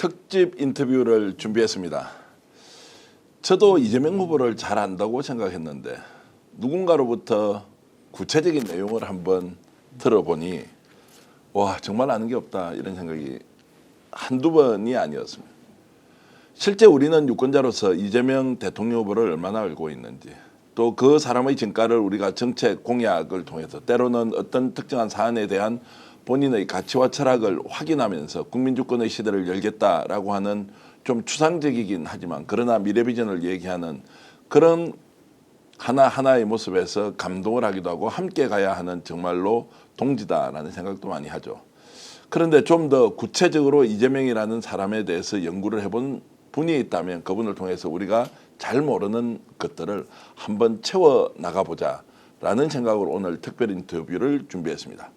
특집 인터뷰를 준비했습니다. 저도 이재명 후보를 잘 안다고 생각했는데 누군가로부터 구체적인 내용을 한번 들어보니 와 정말 아는 게 없다 이런 생각이 한두 번이 아니었습니다. 실제 우리는 유권자로서 이재명 대통령 후보를 얼마나 알고 있는지 또 그 사람의 진가를 우리가 정책 공약을 통해서 때로는 어떤 특정한 사안에 대한 본인의 가치와 철학을 확인하면서 국민주권의 시대를 열겠다라고 하는 좀 추상적이긴 하지만 그러나 미래 비전을 얘기하는 그런 하나하나의 모습에서 감동을 하기도 하고 함께 가야 하는 정말로 동지다라는 생각도 많이 하죠. 그런데 좀 더 구체적으로 이재명이라는 사람에 대해서 연구를 해본 분이 있다면 그분을 통해서 우리가 잘 모르는 것들을 한번 채워 나가보자라는 생각으로 오늘 특별 인터뷰를 준비했습니다.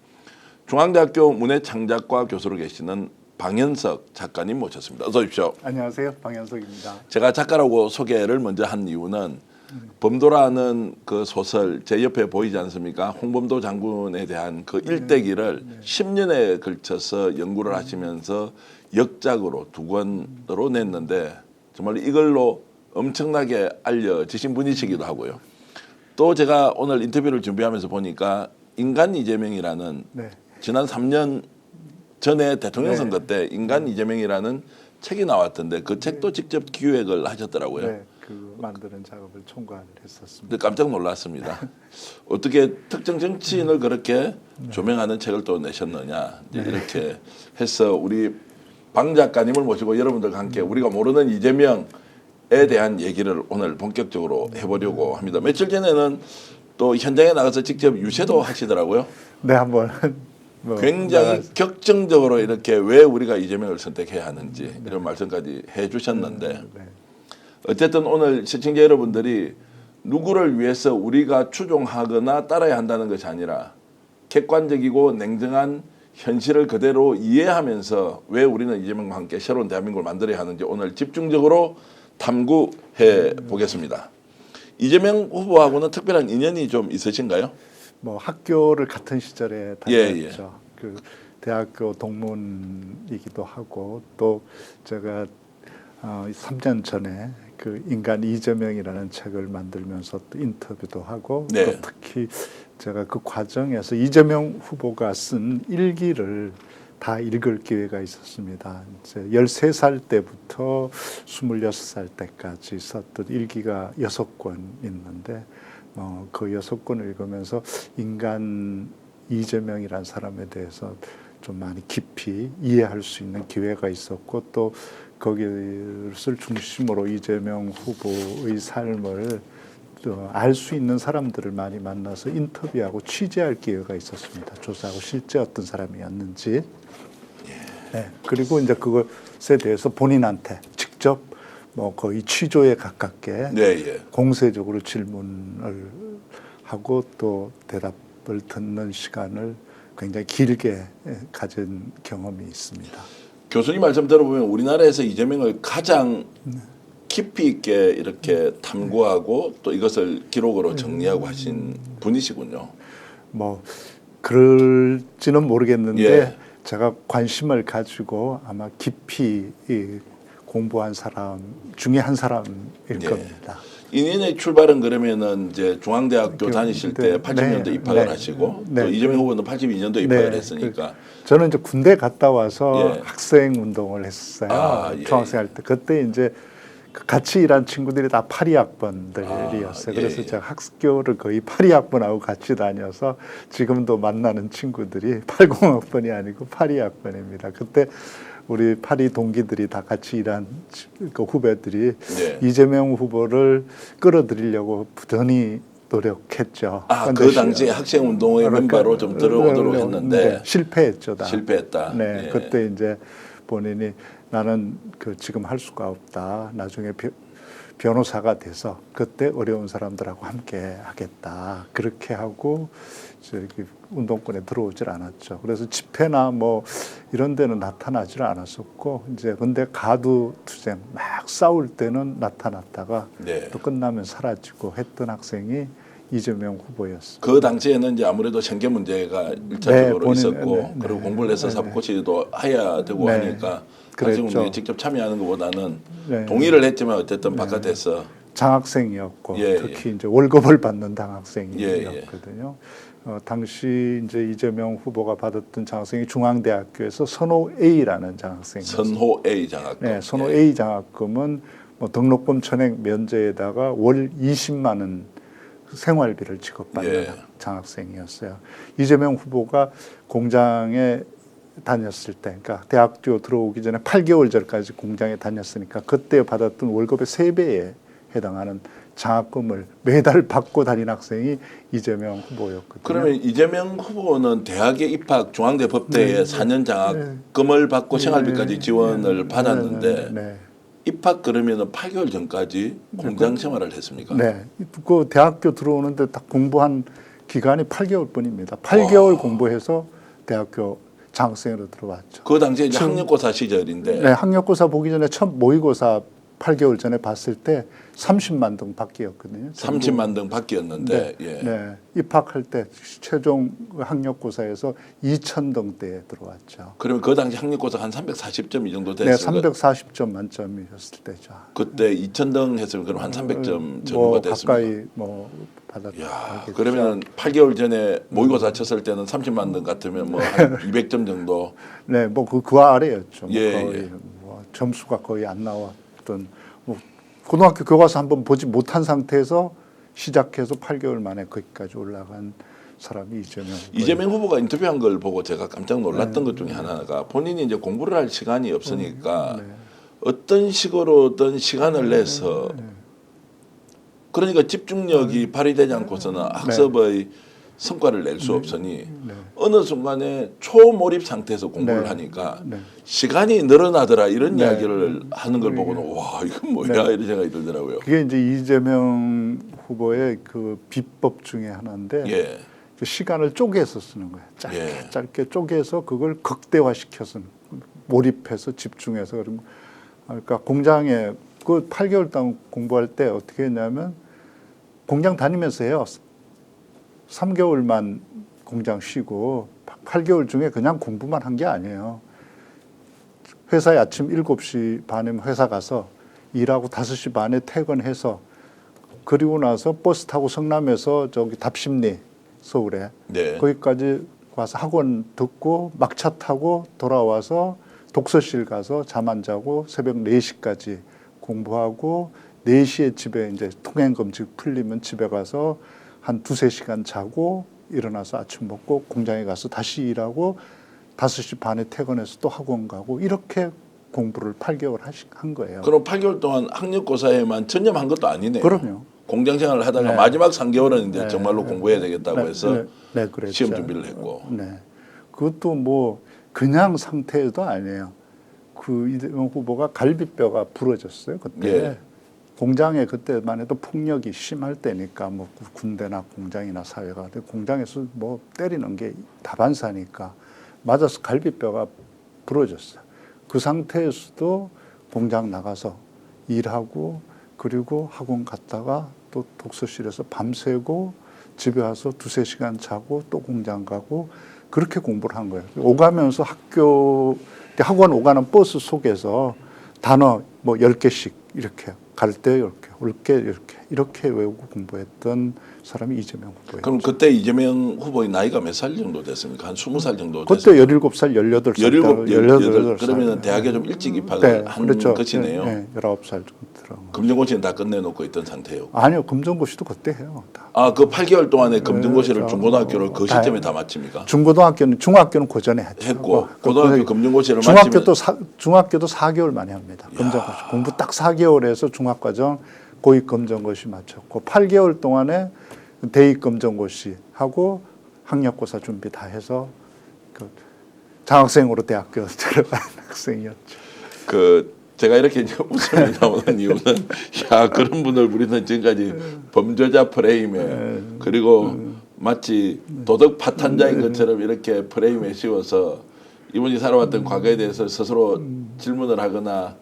중앙대학교 문해창작과 교수로 계시는 방현석 작가님 모셨습니다. 어서 오십시오. 안녕하세요. 방현석입니다. 제가 작가라고 소개를 먼저 한 이유는 범도라는 그 소설 제 옆에 보이지 않습니까? 홍범도 장군에 대한 그 일대기를 10년에 걸쳐서 연구를 하시면서 역작으로 2권으로 냈는데 정말 이걸로 엄청나게 알려지신 분이시기도 하고요. 또 제가 오늘 인터뷰를 준비하면서 보니까 인간 이재명이라는 지난 3년 전에 대통령 선거 때 인간 이재명이라는 책이 나왔던데 그 책도 직접 기획을 하셨더라고요. 네, 그 만드는 작업을 총괄을 했었습니다. 깜짝 놀랐습니다. 어떻게 특정 정치인을 그렇게 조명하는 책을 또 내셨느냐 이렇게 해서 우리 방 작가님을 모시고 여러분들과 함께 우리가 모르는 이재명에 대한 얘기를 오늘 본격적으로 해보려고 합니다. 며칠 전에는 또 현장에 나가서 직접 유세도 하시더라고요. 네, 한번 굉장히 격정적으로 이렇게 왜 우리가 이재명을 선택해야 하는지 이런 말씀까지 해주셨는데 어쨌든 오늘 시청자 여러분들이 누구를 위해서 우리가 추종하거나 따라야 한다는 것이 아니라 객관적이고 냉정한 현실을 그대로 이해하면서 왜 우리는 이재명과 함께 새로운 대한민국을 만들어야 하는지 오늘 집중적으로 탐구해 보겠습니다. 이재명 후보하고는 특별한 인연이 좀 있으신가요? 뭐 학교를 같은 시절에 다녔죠. 그 대학교 동문이기도 하고 또 제가 3년 전에 그 인간 이재명이라는 책을 만들면서 또 인터뷰도 하고 또 특히 제가 그 과정에서 이재명 후보가 쓴 일기를 다 읽을 기회가 있었습니다. 이제 13살 때부터 26살 때까지 썼던 일기가 6권 있는데 그 6권을 읽으면서 인간 이재명이라는 사람에 대해서 좀 많이 깊이 이해할 수 있는 기회가 있었고 또 거기를 중심으로 이재명 후보의 삶을 알 수 있는 사람들을 많이 만나서 인터뷰하고 취재할 기회가 있었습니다. 조사하고 실제 어떤 사람이었는지. 네. 그리고 이제 그것에 대해서 본인한테 직접 뭐 거의 취조에 가깝게 공세적으로 질문을 하고 또 대답을 듣는 시간을 굉장히 길게 가진 경험이 있습니다. 교수님 말씀 들어보면 우리나라에서 이재명을 가장 깊이 있게 이렇게 탐구하고 또 이것을 기록으로 정리하고 하신 분이시군요. 뭐 그럴지는 모르겠는데 제가 관심을 가지고 아마 깊이 공부한 사람 중에 한 사람일 겁니다. 인연의 출발은 그러면은 이제 중앙대학교 다니실 때 80년대 입학을 하시고 또 이재명 후보는 82년도 입학을 했으니까 저는 이제 군대 갔다 와서 학생 운동을 했어요. 중학생 할 때 그때 이제 같이 일한 친구들이 다 82학번들이었어요. 그래서 제가 학교를 거의 82학번하고 같이 다녀서 지금도 만나는 친구들이 80학번이 아니고 82학번입니다. 그때 우리 82 동기들이 다 같이 일한 그 후배들이 이재명 후보를 끌어들이려고 부단히 노력했죠. 그 당시에 학생운동의 멤버로 좀 들어오도록 했는데 실패했죠. 실패했다. 그때 이제 본인이 나는 지금 할 수가 없다. 나중에 변호사가 돼서 그때 어려운 사람들하고 함께 하겠다. 그렇게 하고 이렇게 운동권에 들어오질 않았죠. 그래서 집회나 뭐 이런 데는 나타나질 않았었고 이제 근데 가두투쟁 막 싸울 때는 나타났다가 또 끝나면 사라지고 했던 학생이 이재명 후보였습니다. 그 당시에는 이제 아무래도 생계 문제가 일차적으로 있었고 그리고 공부를 해서 사법고시도 해야 되고 하니까 학생 그랬죠. 운동에 직접 참여하는 것보다는 네. 동의를 했지만 어쨌든 바깥에서 장학생이었고 예, 특히 이제 월급을 받는 예, 장학생이었거든요. 당시 이제 이재명 후보가 받았던 장학생이 중앙대학교에서 선호 A라는 장학생이었어요. 선호 A 장학금. 네, 선호 예. A 장학금은 뭐 등록금 전액 면제에다가 월 20만 원 생활비를 지급받는 예. 장학생이었어요. 이재명 후보가 공장에 다녔을 때, 그러니까 대학교 들어오기 전에 8개월 전까지 공장에 다녔으니까 그때 받았던 월급의 3배에 해당하는 장학금을 매달 받고 다닌 학생이 이재명 후보였거든요. 그러면 이재명 후보는 대학에 입학 중앙대 법대에 4년 장학금을 받고 생활비까지 지원을 받았는데 네. 입학 그러면은 8개월 전까지 공장 생활을 했습니까? 네. 그 대학교 들어오는데 딱 공부한 기간이 8개월뿐입니다. 8개월 공부해서 대학교 장학생으로 들어왔죠. 그 당시에 이제 학력고사 시절인데 네, 학력고사 보기 전에 첫 모의고사 8개월 전에 봤을 때 30만 등 밖이었거든요. 30만 등 밖이었는데 네, 예. 네. 입학할 때 최종 학력고사에서 2,000등대에 들어왔죠. 그러면 그 당시 학력고사 한 340점 이 정도 네, 됐어요. 340점 만점이었을 때죠. 그때 2,000등 했으면 그럼 한 300점 뭐 전후가 됐습니다. 가까이 뭐 받았죠. 야, 그러면 8개월 전에 모의고사 쳤을 때는 30만 등 같으면 뭐 한 200점 정도. 네, 뭐 그 아래였죠. 뭐 예, 거의 예. 뭐 점수가 거의 안 나왔던 뭐 고등학교 교과서 한번 보지 못한 상태에서 시작해서 8개월 만에 거기까지 올라간 사람이 이재명. 이재명 후보가 인터뷰한 걸 보고 제가 깜짝 놀랐던 것 중에 하나가 본인이 이제 공부를 할 시간이 없으니까 어떤 식으로든 시간을 내서 그러니까 집중력이 발휘되지 않고서는 학습의 성과를 낼 수 없으니 어느 순간에 초몰입 상태에서 공부를 하니까 시간이 늘어나더라 이런 이야기를 하는 걸 보고는 와 이건 뭐야 이런 생각이 들더라고요. 그게 이제 이재명 후보의 그 비법 중에 하나인데 예. 그 시간을 쪼개서 쓰는 거예요. 짧게 쪼개서 그걸 극대화시켜서 몰입해서 집중해서 그러니까 공장에 그 8개월 동안 공부할 때 어떻게 했냐면 공장 다니면서 해요. 3개월만 공장 쉬고 8개월 중에 그냥 공부만 한 게 아니에요. 회사에 아침 7시 반에 회사 가서 일하고 5시 반에 퇴근해서 그리고 나서 버스 타고 성남에서 저기 답심리 서울에 네. 거기까지 와서 학원 듣고 막차 타고 돌아와서 독서실 가서 잠 안 자고 새벽 4시까지 공부하고 4시에 집에 이제 통행금지 풀리면 집에 가서 한 2-3시간 자고 일어나서 아침 먹고 공장에 가서 다시 일하고 5시 반에 퇴근해서 또 학원 가고 이렇게 공부를 8개월 한 거예요. 그럼 8개월 동안 학력고사에만 전념한 것도 아니네요. 그럼요. 공장 생활을 하다가 네. 마지막 3개월은 이제 네. 정말로 공부해야 되겠다고 해서 그랬죠. 시험 준비를 했고. 네. 그것도 뭐 그냥 상태도 아니에요. 그 이재명 후보가 갈비뼈가 부러졌어요. 그때. 예. 공장에 그때만 해도 폭력이 심할 때니까 뭐 군대나 공장이나 사회가 근데 공장에서 뭐 때리는 게 다반사니까 맞아서 갈비뼈가 부러졌어요. 그 상태에서도 공장 나가서 일하고 그리고 학원 갔다가 또 독서실에서 밤새고 집에 와서 2-3시간 자고 또 공장 가고 그렇게 공부를 한 거예요. 오가면서 학원 오가는 버스 속에서 단어 뭐 10개씩 이렇게 갈 때 이렇게 올 때 이렇게 외우고 공부했던 사람이 이재명 후보예요. 그럼 그때 이재명 후보의 나이가 몇 살 정도 됐습니까? 한 20살 정도 그때 됐습니까? 17살, 18살. 18 그러면 대학에 좀 일찍 입학을 한 그렇죠. 것이네요. 네, 19살 정도 들어간 거. 검정고시는 다 끝내놓고 있던 상태요. 아니요, 검정고시도 그때 해요. 다. 아, 그 8개월 동안에 검정고시를 그렇죠. 중고등학교를 그 시점에 다 마칩니까? 중학교는 그 전에 했고 고등학교 검정고시를 중학교도 4개월 만에 합니다. 검정고시 공부 딱 4개월에서 중학과정 고위 검정고시 마쳤고 8개월 동안에 대입 검정고시 하고 학력고사 준비 다 해서 그 장학생으로 대학교 들어간 학생이었죠. 그 제가 이렇게 이제 웃음이 나오는 이유는 야 그런 분을 우리는 지금까지 범죄자 프레임에 그리고 마치 도덕 파탄자인 것처럼 이렇게 프레임에 씌워서 이분이 살아왔던 과거에 대해서 스스로 질문을 하거나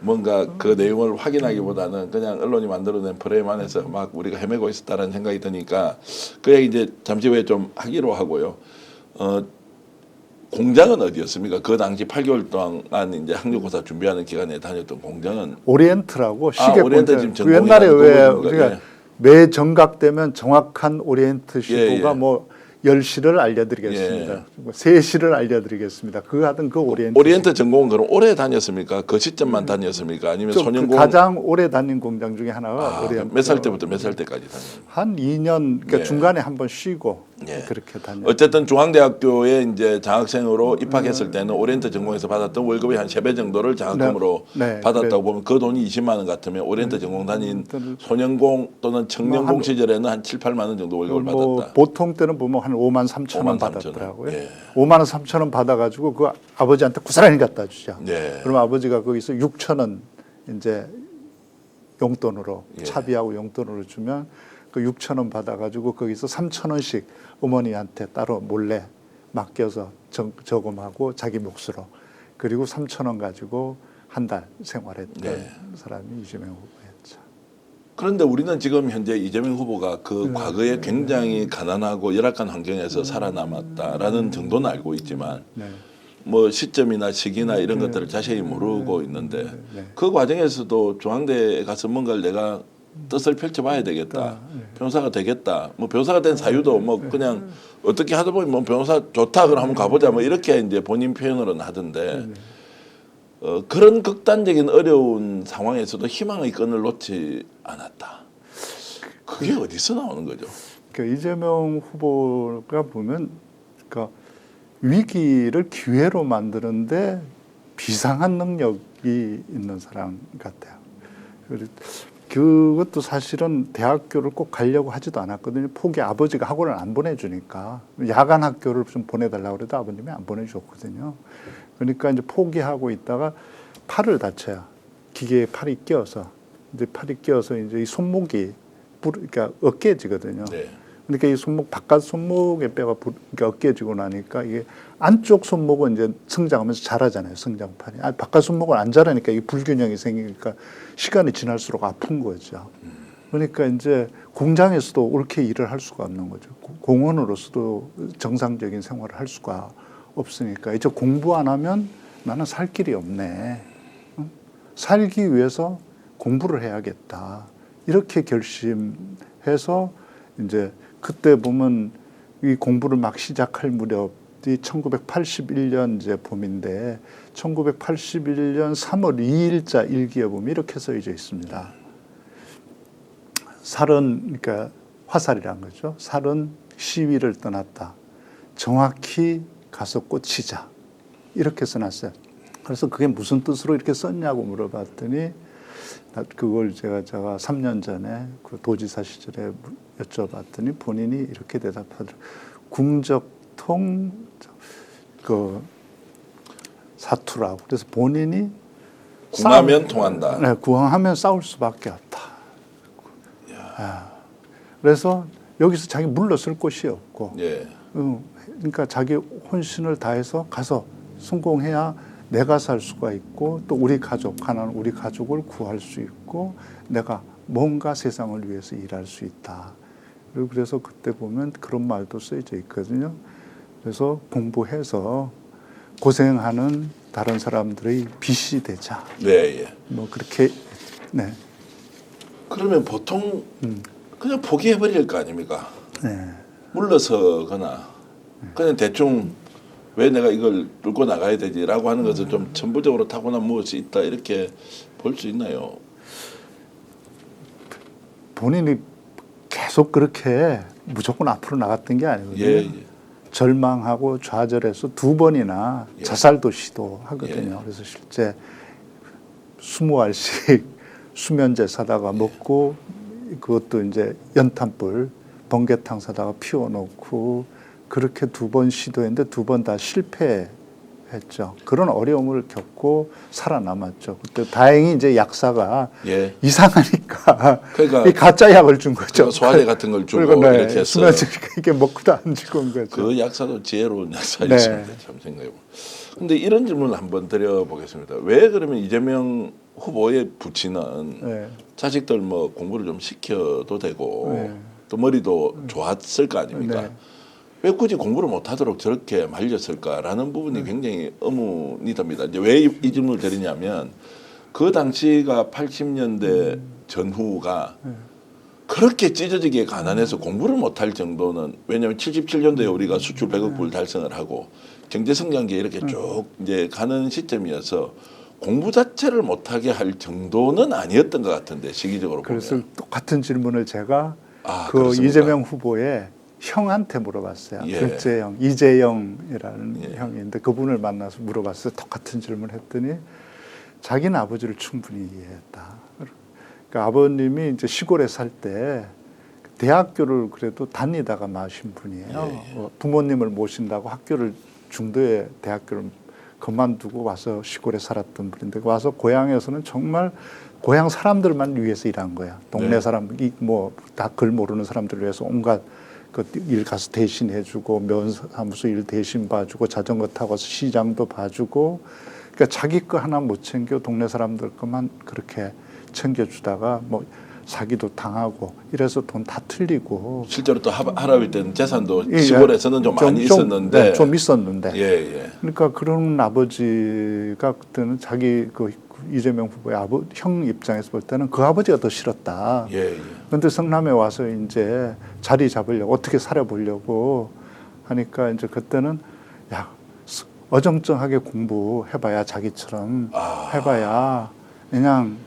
뭔가 그 내용을 확인하기보다는 그냥 언론이 만들어낸 프레임 안에서 막 우리가 헤매고 있었다는 생각이 드니까 그 얘기 이제 잠시 후에 좀 하기로 하고요. 공장은 어디였습니까? 그 당시 8개월 동안 이제 학력고사 준비하는 기간에 다녔던 공장은 오리엔트라고 시계 오리엔트 공장. 지금 그 옛날에 전공이 왜 아니고 우리가 예. 매 정각되면 정확한 오리엔트 시도가 예. 뭐 10시를 알려드리겠습니다. 예. 뭐 3시를 알려드리겠습니다. 그거 하던 그 오리엔트. 오리엔트 전공은 그럼 오래 다녔습니까? 그 시점만 다녔습니까? 아니면 그 소년공 가장 오래 다닌 공장 중에 하나가 오리엔트. 몇 살 때부터 몇 살 때까지 다녔나요? 한 2년, 그러니까 예. 중간에 한번 쉬고 예. 그렇게 다녔. 어쨌든 중앙대학교에 이제 장학생으로 입학했을 때는 오리엔트 전공에서 받았던 월급의 한 3배 정도를 장학금으로 네, 받았다고 그래. 보면 그 돈이 20만 원 같으면 오리엔트 전공 다닌 소년공 또는 청년공 한- 시절에는 한 7, 8만 원 정도 월급을 뭐 받았다. 보통 때는 보면 한 5만 3천 원 5만 3천 원. 받았더라고요. 예. 5만 원 3천 원 받아가지고 그 아버지한테 고스란히 갖다 주죠. 네. 그러면 아버지가 거기서 6천 원 이제 용돈으로 예. 차비하고 용돈으로 주면 그 6천 원 받아가지고 거기서 3천 원씩 어머니한테 따로 몰래 맡겨서 저금하고 자기 몫으로 그리고 3천 원 가지고 한 달 생활했던 네. 사람이 이재명 후보였죠. 그런데 우리는 지금 현재 이재명 후보가 그 과거에 굉장히 가난하고 열악한 환경에서 살아남았다라는 정도는 알고 있지만 네. 뭐 시점이나 시기나 이런 것들을 자세히 모르고 있는데 네. 그 과정에서도 중앙대에 가서 뭔가를 내가 뜻을 펼쳐봐야 되겠다. 변호사가 되겠다. 뭐 변호사가 된 사유도 뭐 그냥 어떻게 하다 보면 뭐 변호사 좋다 그럼 한번 가보자 뭐 이렇게 이제 본인 표현으로는 하던데 그런 극단적인 어려운 상황에서도 희망의 끈을 놓지 않았다. 그게 어디서 나오는 거죠? 그러니까 이재명 후보가 보면 그러니까 위기를 기회로 만드는데 비상한 능력이 있는 사람 같아요. 그것도 사실은 대학교를 꼭 가려고 하지도 않았거든요. 포기 아버지가 학원을 안 보내주니까 야간 학교를 좀 보내달라고 그래도 아버님이 안 보내줬거든요. 그러니까 이제 포기하고 있다가 팔을 다쳐요. 기계에 팔이 끼어서 이제 팔이 끼어서 이제 이 손목이 그러니까 어깨지거든요. 네. 그러니까 이 손목 바깥 손목의 뼈가 그러니까 어깨지고 나니까 이게 안쪽 손목은 이제 성장하면서 자라잖아요. 성장판이. 바깥 손목은 안 자라니까 이 불균형이 생기니까 시간이 지날수록 아픈 거죠. 그러니까 이제 공장에서도 옳게 일을 할 수가 없는 거죠. 공원으로서도 정상적인 생활을 할 수가 없으니까 이제 공부 안 하면 나는 살 길이 없네. 살기 위해서 공부를 해야겠다. 이렇게 결심해서 이제 그때 보면 이 공부를 막 시작할 무렵이 1981년 이제 봄인데 1981년 3월 2일자 일기에 보면 이렇게 써져 있습니다. 살은 그러니까 화살이란 거죠. 살은 시위를 떠났다. 정확히 가서 꽂히자. 이렇게 써놨어요. 그래서 그게 무슨 뜻으로 이렇게 썼냐고 물어봤더니 그걸 제가 3년 전에 그 도지사 시절에 여쭤봤더니 본인이 이렇게 대답하더라고요. 궁적통 그 사투라고. 그래서 본인이 궁하면 통한다. 네, 궁하면 싸울 수밖에 없다. 그래서 여기서 자기 물러설 곳이 없고, 예. 그러니까 자기 혼신을 다해서 가서 성공해야 내가 살 수가 있고 또 우리 가족 하나는 우리 가족을 구할 수 있고 내가 뭔가 세상을 위해서 일할 수 있다. 그리고 그래서 그때 보면 그런 말도 쓰여져 있거든요. 그래서 공부해서 고생하는 다른 사람들의 빛이 되자. 네, 예. 뭐 그렇게 네. 그러면 보통 그냥 포기해버릴 거 아닙니까? 네. 물러서거나 그냥 대충 왜 내가 이걸 뚫고 나가야 되지라고 하는 것은 좀 천부적으로 타고난 무엇이 있다 이렇게 볼 수 있나요? 본인이 계속 그렇게 무조건 앞으로 나갔던 게 아니거든요. 예, 예. 절망하고 좌절해서 2번이나 예. 자살도 시도하거든요. 예. 그래서 실제 20알씩 수면제 사다가 먹고 그것도 이제 연탄불 번개탕 사다가 피워놓고 그렇게 2번 시도했는데 2번 다 실패했죠. 그런 어려움을 겪고 살아남았죠. 그때 다행히 이제 약사가 예. 이상하니까 그러니까 이 가짜 약을 준 거죠. 소화제 같은 걸 주고 그리고 이렇게 해서 수면제 이게 먹고도 안 죽은 거죠. 그 약사도 지혜로운 약사였습니다. 네. 참 생각해보면. 근데 이런 질문을 한번 드려보겠습니다. 왜 그러면 이재명 후보의 부친은 네. 자식들 뭐 공부를 좀 시켜도 되고 네. 또 머리도 좋았을 거 아닙니까? 네. 왜 굳이 공부를 못하도록 저렇게 말렸을까라는 부분이 굉장히 의문이 듭니다. 이제 왜 이 질문을 드리냐면 그 당시가 80년대 전후가 그렇게 찢어지게 가난해서 공부를 못할 정도는, 왜냐하면 77년도에 우리가 수출 100억 불 달성을 하고 경제 성장기에 이렇게 쭉 이제 가는 시점이어서 공부 자체를 못하게 할 정도는 아니었던 것 같은데, 시기적으로 그래서 보면. 똑같은 질문을 제가 그 그렇습니까? 이재명 후보의 형한테 물어봤어요. 예. 둘째 형, 이재영이라는 예. 형인데 그분을 만나서 물어봤어요. 똑같은 질문을 했더니 자기는 아버지를 충분히 이해했다. 그러니까 아버님이 이제 시골에 살 때 대학교를 그래도 다니다가 마신 분이에요. 부모님을 모신다고 학교를 중도에 대학교를 그만두고 와서 시골에 살았던 분인데, 와서 고향에서는 정말 고향 사람들만 위해서 일한 거야. 동네 사람, 뭐 다 글 모르는 사람들을 위해서 온갖 그 일 가서 대신해주고, 면사무소 일 대신 봐주고, 자전거 타고 가서 시장도 봐주고, 그러니까 자기 거 하나 못 챙겨 동네 사람들 것만 그렇게 챙겨주다가 뭐 사기도 당하고 이래서 돈 다 틀리고. 실제로 또 할아버지 때는 재산도 예, 시골에서는 좀 많이 있었는데. 네, 좀 있었는데. 예. 그러니까 그런 아버지가 그때는 자기 그 이재명 후보의 형 입장에서 볼 때는 그 아버지가 더 싫었다. 예. 그런데 성남에 와서 이제 자리 잡으려고, 어떻게 살아보려고 하니까 이제 그때는 야, 어정쩡하게 공부해봐야, 자기처럼 해봐야 그냥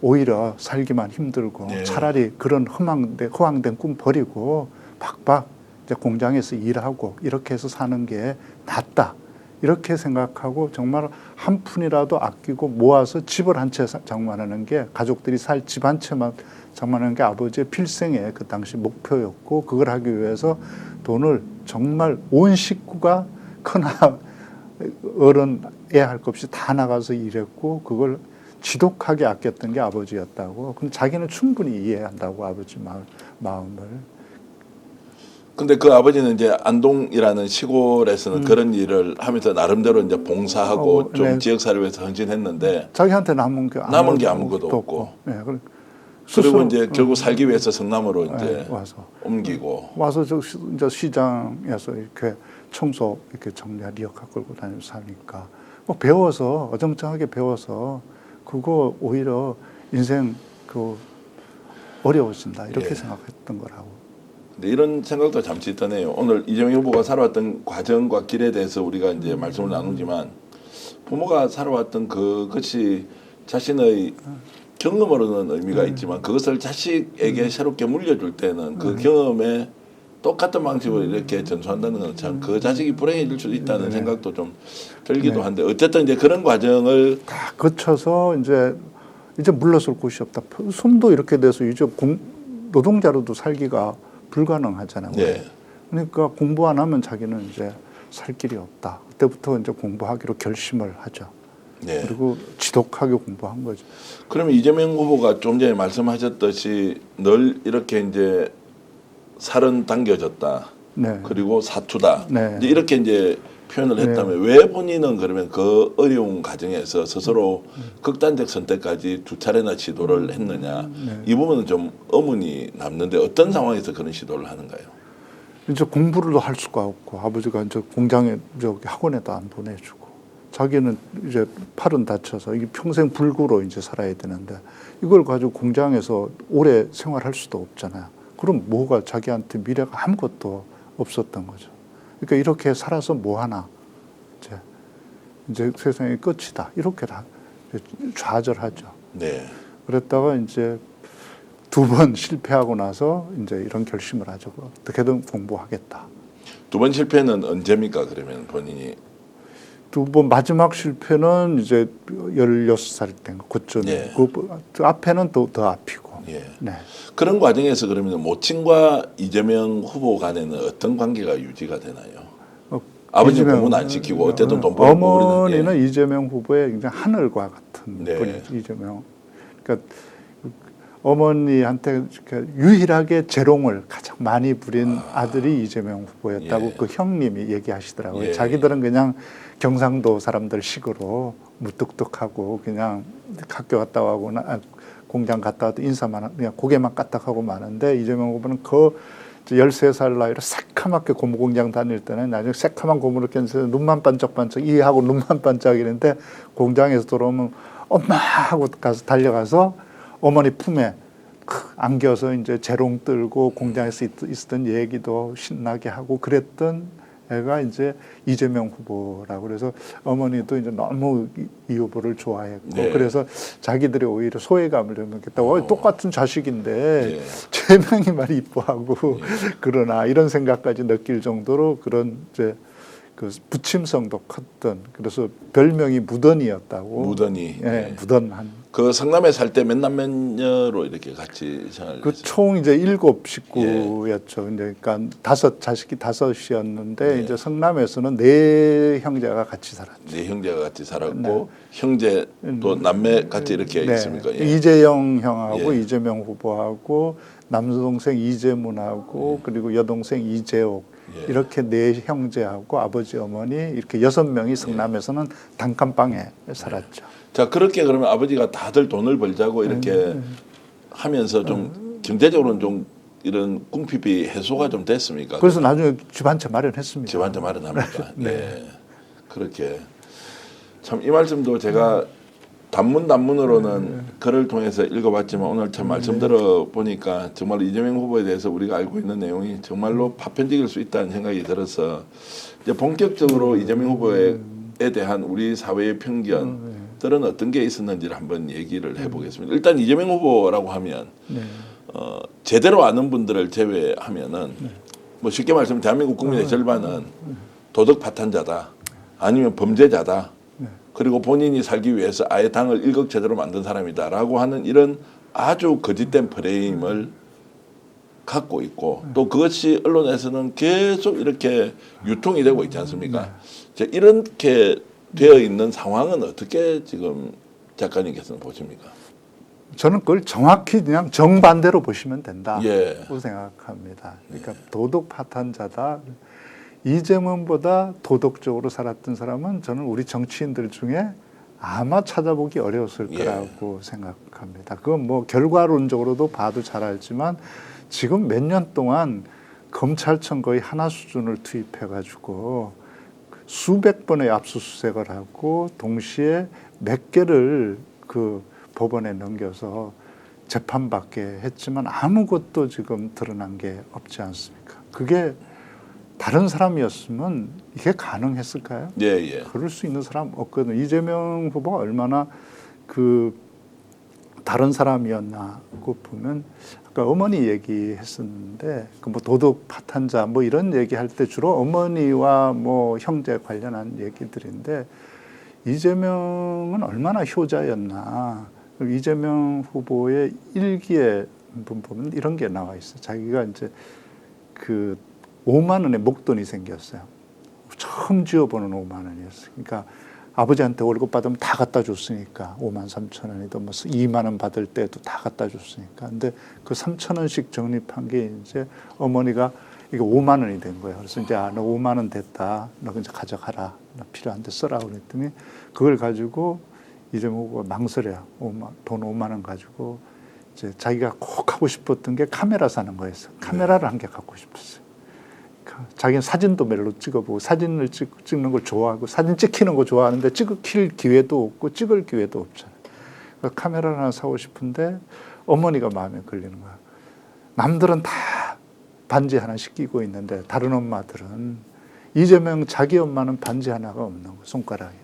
오히려 살기만 힘들고, 예. 차라리 그런 허황된 꿈 버리고 박박 이제 공장에서 일하고 이렇게 해서 사는 게 낫다. 이렇게 생각하고 정말 한 푼이라도 아끼고 모아서 집을 한 채 장만하는 게, 가족들이 살 집 한 채만 장만하는 게 아버지의 필생의 그 당시 목표였고, 그걸 하기 위해서 돈을 정말 온 식구가 크나 어른 애 할 것 없이 다 나가서 일했고, 그걸 지독하게 아꼈던 게 아버지였다고. 그럼 자기는 충분히 이해한다고, 아버지 마음을. 근데 그 아버지는 이제 안동이라는 시골에서는 그런 일을 하면서 나름대로 이제 봉사하고 좀 네. 지역사회를 위해서 헌신했는데 자기한테 남은 게 아무것도 없고. 네, 그리고 이제 결국 살기 위해서 성남으로 이제 와서 옮기고. 이제 시장에서 이렇게 청소 이렇게 정리할 리어카 끌고 다니면서 사니까 뭐 배워서, 어정쩡하게 배워서 그거 오히려 인생 그 어려워진다, 이렇게 예. 생각했던 거라고. 근데 이런 생각도 잠시 드네요. 오늘 이재명 후보가 살아왔던 과정과 길에 대해서 우리가 이제 말씀을 나누지만, 부모가 살아왔던 그것이 자신의 경험으로는 의미가 있지만, 그것을 자식에게 새롭게 물려줄 때는 그 경험에 똑같은 방식으로 이렇게 전수한다는 건 참 그 자식이 불행해질 수도 있다는 생각도 좀 들기도 한데, 어쨌든 이제 그런 과정을 다 거쳐서 이제 물러설 곳이 없다. 손도 이렇게 돼서 이제 노동자로도 살기가 불가능하잖아요. 네. 그러니까 공부 안 하면 자기는 이제 살 길이 없다. 그때부터 이제 공부하기로 결심을 하죠. 네. 그리고 지독하게 공부한 거죠. 그러면 이재명 후보가 좀 전에 말씀하셨듯이 늘 이렇게 이제 살은 당겨졌다. 네. 그리고 사투다. 네. 이제 이렇게 이제 표현을 했다면, 왜 본인은 그러면 그 어려운 과정에서 스스로 극단적 선택까지 두 차례나 시도를 했느냐. 이 부분은 좀 의문이 남는데, 어떤 상황에서 그런 시도를 하는가요? 이제 공부를 할 수가 없고, 아버지가 이제 공장에 학원에도 안 보내주고, 자기는 이제 팔은 다쳐서 이게 평생 불구로 이제 살아야 되는데, 이걸 가지고 공장에서 오래 생활할 수도 없잖아요. 그럼 뭐가, 자기한테 미래가 아무것도 없었던 거죠. 그러니까 이렇게 살아서 뭐 하나, 이제 세상의 끝이다, 이렇게 좌절하죠. 네. 그랬다가 이제 2번 실패하고 나서 이제 이런 결심을 하죠. 어떻게든 공부하겠다. 2번 실패는 언제입니까? 그러면 본인이 2번 마지막 실패는 이제 16살 때인가 그쯤. 예. 그 앞에는 더 앞이고. 예. 네. 그런 과정에서 그러면 모친과 이재명 후보 간에는 어떤 관계가 유지가 되나요? 아버지 공부는 안 시키고 어쨌든 돈 벌고. 어머니는 이재명 후보의 굉장히 하늘과 같은 네. 분이죠. 이재명. 그러니까 어머니한테 유일하게 재롱을 가장 많이 부린 아들이 이재명 후보였다고 예. 그 형님이 얘기하시더라고요. 예. 자기들은 그냥 경상도 사람들 식으로 무뚝뚝하고 그냥 학교 갔다 오거나 공장 갔다 와도 인사만 그냥 고개만 까딱하고 마는데, 이재명 후보는 그 13살 나이로 새카맣게 고무공장 다닐 때는 나중에 새카만 고무를 껴서 눈만 반짝반짝 이하고 눈만 반짝이는데 공장에서 돌아오면 엄마 하고 가서 달려가서 어머니 품에 안겨서 이제 재롱 떨고 공장에서 있었던 얘기도 신나게 하고 그랬던 애가 이제 이재명 후보라고 그래서 어머니도 이제 너무 이 후보를 좋아했고 네. 그래서 자기들이 오히려 소외감을 좀 느꼈다. 똑같은 자식인데 예. 제명이 말이 이뻐하고 그러나 이런 생각까지 느낄 정도로 그런 이제 그 부침성도 컸던 그래서 별명이 무던이었다고. 무던이. 예, 예. 무던한. 그 성남에 살 때 몇 남매녀로 이렇게 같이 생활을 그 했어요. 총 이제 7 식구였죠. 근데 그러니까 자식이 5이었는데 이제 성남에서는 4 형제가 같이 살았죠. 네 형제가 같이 살았고 형제 또 남매 같이 이렇게 있습니까? 예. 이재영 형하고 예. 이재명 후보하고 남동생 이재문하고 그리고 여동생 이재옥 예. 이렇게 4 형제하고 아버지 어머니 이렇게 6명이 성남에서는 단칸방에 살았죠. 자 그렇게 그러면 아버지가 다들 돈을 벌자고 이렇게 하면서 좀 경제적으로는 좀 이런 궁핍이 해소가 좀 됐습니까? 그래서 나중에 집 한 채 마련했습니다. 집 한 채 마련합니까? 네. 예. 그렇게 참 이 말씀도 제가 단문으로는 글을 통해서 읽어봤지만 오늘 참 말씀 들어보니까 정말 이재명 후보에 대해서 우리가 알고 있는 내용이 정말로 파편적일 수 있다는 생각이 들어서 이제 본격적으로 이재명 후보에 대한 우리 사회의 편견들은 어떤 게 있었는지를 한번 얘기를 해보겠습니다. 일단 이재명 후보라고 하면 제대로 아는 분들을 제외하면은 뭐 쉽게 말하면 대한민국 국민의 절반은 도덕 파탄자다 아니면 범죄자다 그리고 본인이 살기 위해서 아예 당을 일극제대로 만든 사람이다라고 하는 이런 아주 거짓된 프레임을 갖고 있고 또 그것이 언론에서는 계속 이렇게 유통이 되고 있지 않습니까? 자, 이렇게 되어 있는 상황은 어떻게 지금 작가님께서는 보십니까? 저는 그걸 정확히 그냥 정반대로 보시면 된다고 예. 생각합니다. 그러니까 도덕 파탄자다. 이재명보다 도덕적으로 살았던 사람은 저는 우리 정치인들 중에 아마 찾아보기 어려웠을 거라고 생각합니다. 그건 뭐 결과론적으로도 봐도 잘 알지만 지금 몇 년 동안 검찰청 거의 하나 수준을 투입해가지고 수백 번의 압수수색을 하고 동시에 몇 개를 그 법원에 넘겨서 재판받게 했지만 아무것도 지금 드러난 게 없지 않습니까? 그게 다른 사람이었으면 이게 가능했을까요? 예, 예. 그럴 수 있는 사람 없거든요. 이재명 후보가 얼마나 그 다른 사람이었나고 보면 아까 어머니 얘기했었는데 그 뭐 도덕 파탄자 뭐 이런 얘기할 때 주로 어머니와 뭐 형제 관련한 얘기들인데 이재명은 얼마나 효자였나. 이재명 후보의 일기에 보면 이런 게 나와 있어요. 자기가 이제 그 5만 원의 목돈이 생겼어요. 처음 쥐어보는 5만 원이었어요. 그러니까 아버지한테 월급 받으면 다 갖다 줬으니까 5만 3천 원이든 뭐 2만 원 받을 때도 다 갖다 줬으니까. 근데 그 3천 원씩 적립한 게 이제 어머니가 이게 5만 원이 된 거예요. 그래서 이제 너 5만 원 됐다. 너 이제 가져가라. 너 필요한데 써라. 그랬더니 그걸 가지고 이재명 후보가 망설여요. 돈 5만 원 가지고 이제 자기가 꼭 하고 싶었던 게 카메라 사는 거였어요. 카메라를 한 개 갖고 싶었어요. 자기는 사진도 별로 찍어보고 사진을 찍는 걸 좋아하고 사진 찍히는 거 좋아하는데 찍힐 기회도 없고 찍을 기회도 없잖아요. 그래서 카메라를 하나 사고 싶은데 어머니가 마음에 걸리는 거야. 남들은 다 반지 하나씩 끼고 있는데 다른 엄마들은 이재명 자기 엄마는 반지 하나가 없는 거예요. 손가락에.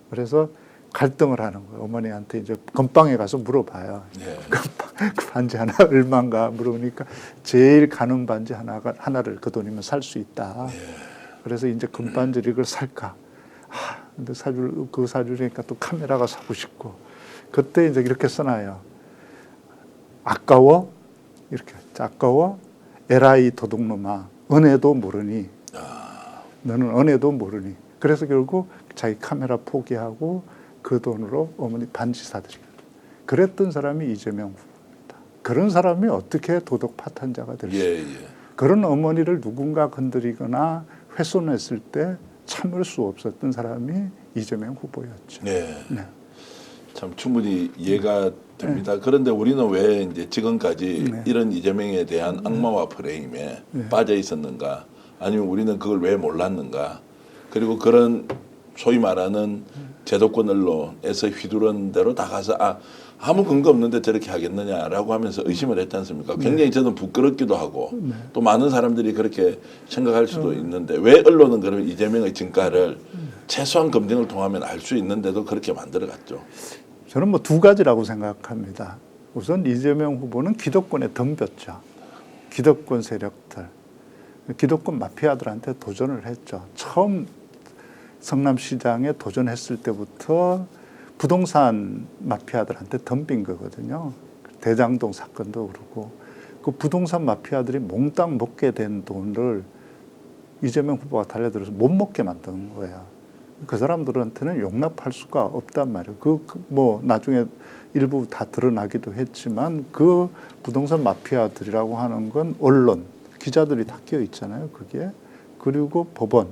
그래서 갈등을 하는 거예요. 어머니한테 이제 건빵에 가서 물어봐요. 예. 그 반지 하나 얼마인가 물어보니까 제일 가는 반지 하나를 그 돈이면 살 수 있다. 그래서 이제 금반지를 이걸 살까. 근데 사주니까 또 카메라가 사고 싶고. 그때 이제 이렇게 써놔요. 아까워? 이렇게. 아까워? 에라이 도둑놈아. 은혜도 모르니. 너는 은혜도 모르니. 그래서 결국 자기 카메라 포기하고 그 돈으로 어머니 반지 사드리고. 그랬던 사람이 이재명 후보입니다. 그런 사람이 어떻게 도덕 파탄자가 될 수 있어요? 예. 그런 어머니를 누군가 건드리거나 훼손했을 때 참을 수 없었던 사람이 이재명 후보였죠. 네. 네. 참 충분히 이해가 됩니다. 그런데 우리는 왜 이제 지금까지 이런 이재명에 대한 악마와 프레임에 빠져 있었는가? 아니면 우리는 그걸 왜 몰랐는가? 그리고 그런 소위 말하는 제도권 언론에서 휘두른 대로 다 가서 아무 근거 없는데 저렇게 하겠느냐라고 하면서 의심을 했지 않습니까? 굉장히 저는 부끄럽기도 하고 또 많은 사람들이 그렇게 생각할 수도 있는데 왜 언론은 그러면 이재명의 진가를 최소한 검증을 통하면 알 수 있는데도 그렇게 만들어갔죠. 저는 뭐 두 가지라고 생각합니다. 우선 이재명 후보는 기득권에 덤볐죠. 기득권 세력들, 기득권 마피아들한테 도전을 했죠. 처음 성남시장에 도전했을 때부터 부동산 마피아들한테 덤빈 거거든요. 대장동 사건도 그렇고 그 부동산 마피아들이 몽땅 먹게 된 돈을 이재명 후보가 달려들어서 못 먹게 만든 거예요. 그 사람들한테는 용납할 수가 없단 말이에요. 뭐 나중에 일부 다 드러나기도 했지만 그 부동산 마피아들이라고 하는 건 언론, 기자들이 다 끼어 있잖아요. 그게 그리고 법원,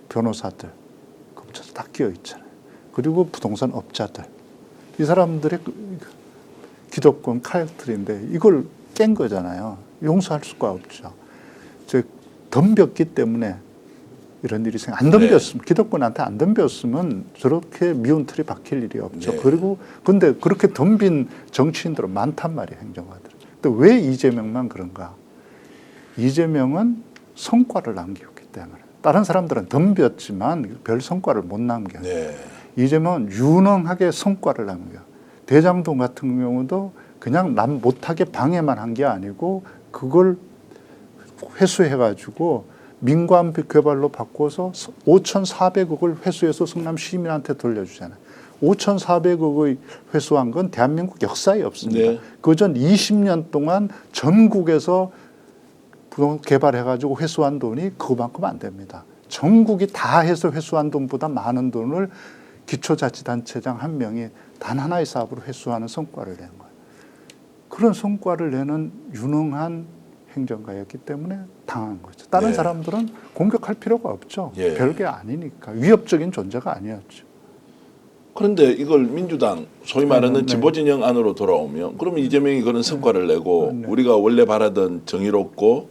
변호사들, 검찰 다 끼어 있잖아요. 그리고 부동산 업자들, 이 사람들의 기득권 카르텔인데 이걸 깬 거잖아요. 용서할 수가 없죠. 즉 덤볐기 때문에 이런 일이 안 덤볐으면 기득권한테 안 덤볐으면 저렇게 미운 틀이 박힐 일이 없죠. 그리고 근데 그렇게 덤빈 정치인들은 많단 말이에요, 행정가들. 근데 왜 이재명만 그런가? 이재명은 성과를 남겼기 때문에. 다른 사람들은 덤볐지만 별 성과를 못 남겨요. 이재명은 유능하게 성과를 남겨요. 대장동 같은 경우도 그냥 남 못하게 방해만 한 게 아니고 그걸 회수해가지고 민관 개발로 바꿔서 5,400억을 회수해서 성남 시민한테 돌려주잖아요. 5,400억의 회수한 건 대한민국 역사에 없습니다. 그전 20년 동안 전국에서 부동산 개발해가지고 회수한 돈이 그만큼 안 됩니다. 전국이 다 해서 회수한 돈보다 많은 돈을 기초자치단체장 한 명이 단 하나의 사업으로 회수하는 성과를 낸 거예요. 그런 성과를 내는 유능한 행정가였기 때문에 당한 거죠. 다른 사람들은 공격할 필요가 없죠. 별게 아니니까. 위협적인 존재가 아니었죠. 그런데 이걸 민주당 소위 말하는 진보진영 안으로 돌아오면 그러면 이재명이 그런 성과를 내고 우리가 원래 바라던 정의롭고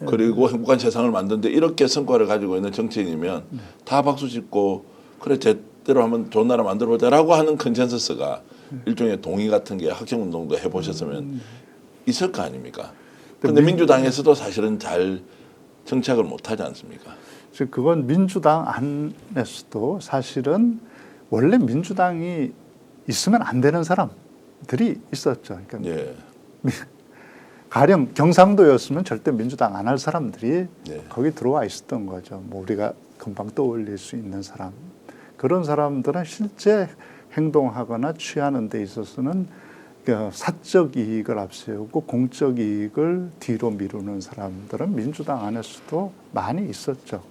그리고 행복한 세상을 만드는데 이렇게 성과를 가지고 있는 정치인이면 다 박수 짓고 그래 제대로 한번 좋은 나라 만들어보자라고 하는 컨센서스가 일종의 동의 같은 게 학생운동도 해보셨으면 있을 거 아닙니까? 그런데 민주당에서도 사실은 잘 정착을 못하지 않습니까? 즉 그건 민주당 안에서도 사실은 원래 민주당이 있으면 안 되는 사람들이 있었죠. 그러니까 가령 경상도였으면 절대 민주당 안 할 사람들이 거기 들어와 있었던 거죠. 뭐 우리가 금방 떠올릴 수 있는 사람. 그런 사람들은 실제 행동하거나 취하는 데 있어서는 사적 이익을 앞세우고 공적 이익을 뒤로 미루는 사람들은 민주당 안에서도 많이 있었죠.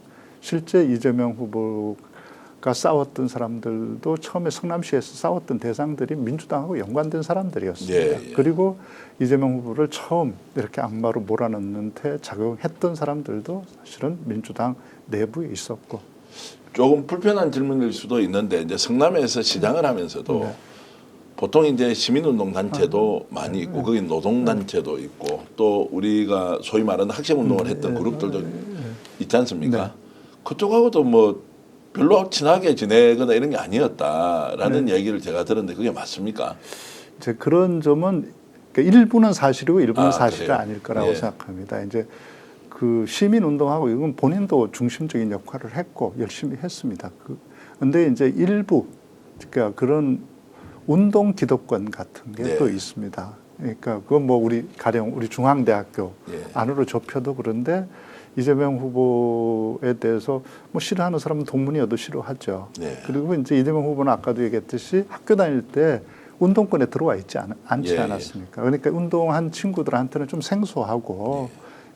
실제 이재명 후보가 싸웠던 사람들도 처음에 성남시에서 싸웠던 대상들이 민주당하고 연관된 사람들이었습니다. 그리고 이재명 후보를 처음 이렇게 악마로 몰아넣는 데 작용했던 사람들도 사실은 민주당 내부에 있었고. 조금 불편한 질문일 수도 있는데 이제 성남에서 시장을 하면서도 보통 이제 시민운동 단체도 많이 있고 거기 노동단체도 있고 또 우리가 소위 말하는 학생운동을 했던 그룹들도 있지 않습니까? 그쪽하고도 뭐 별로 친하게 지내거나 이런 게 아니었다라는 얘기를 제가 들었는데 그게 맞습니까? 이제 그런 점은 일부는 사실이고 일부는 사실이 그래요? 아닐 거라고 생각합니다. 이제 그 시민운동하고 이건 본인도 중심적인 역할을 했고 열심히 했습니다. 근데 이제 일부 그러니까 그런 운동 기득권 같은 게 또 있습니다. 그러니까 그건 뭐 가령 우리 중앙대학교 안으로 좁혀도 그런데 이재명 후보에 대해서 뭐 싫어하는 사람은 동문이어도 싫어하죠. 그리고 이제 이재명 후보는 아까도 얘기했듯이 학교 다닐 때 운동권에 들어와 있지 않지 않았습니까? 그러니까 운동한 친구들한테는 좀 생소하고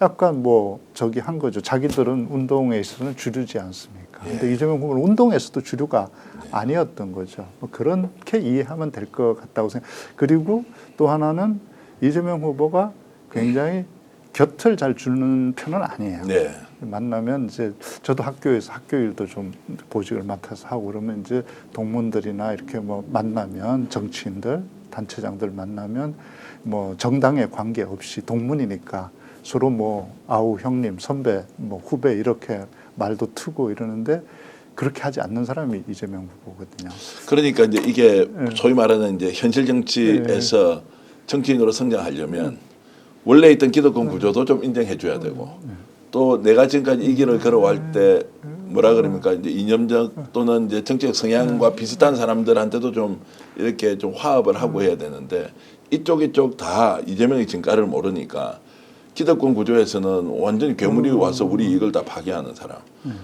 약간 뭐 저기 한 거죠. 자기들은 운동에 있어서는 주류지 않습니까? 근데 이재명 후보는 운동에서도 주류가 아니었던 거죠. 뭐 그렇게 이해하면 될 것 같다고 생각. 그리고 또 하나는 이재명 후보가 굉장히 곁을 잘 주는 편은 아니에요. 만나면 이제 저도 학교에서 학교 일도 좀 보직을 맡아서 하고 그러면 이제 동문들이나 이렇게 뭐 만나면 정치인들, 단체장들 만나면 뭐 정당에 관계없이 동문이니까 서로 뭐 아우 형님, 선배, 뭐 후배 이렇게 말도 트고 이러는데 그렇게 하지 않는 사람이 이재명 후보거든요. 그러니까 이제 이게 소위 말하는 이제 현실 정치에서 정치인으로 성장하려면 원래 있던 기득권 구조도 좀 인정해 줘야 되고 또 내가 지금까지 이 길을 걸어갈 때 뭐라 그럽니까 이제 이념적 또는 이제 정치적 성향과 비슷한 사람들한테도 좀 이렇게 좀 화합을 하고 해야 되는데 이쪽 다 이재명의 진가를 모르니까 기득권 구조에서는 완전히 괴물이 와서 우리 이익을 다 파괴하는 사람.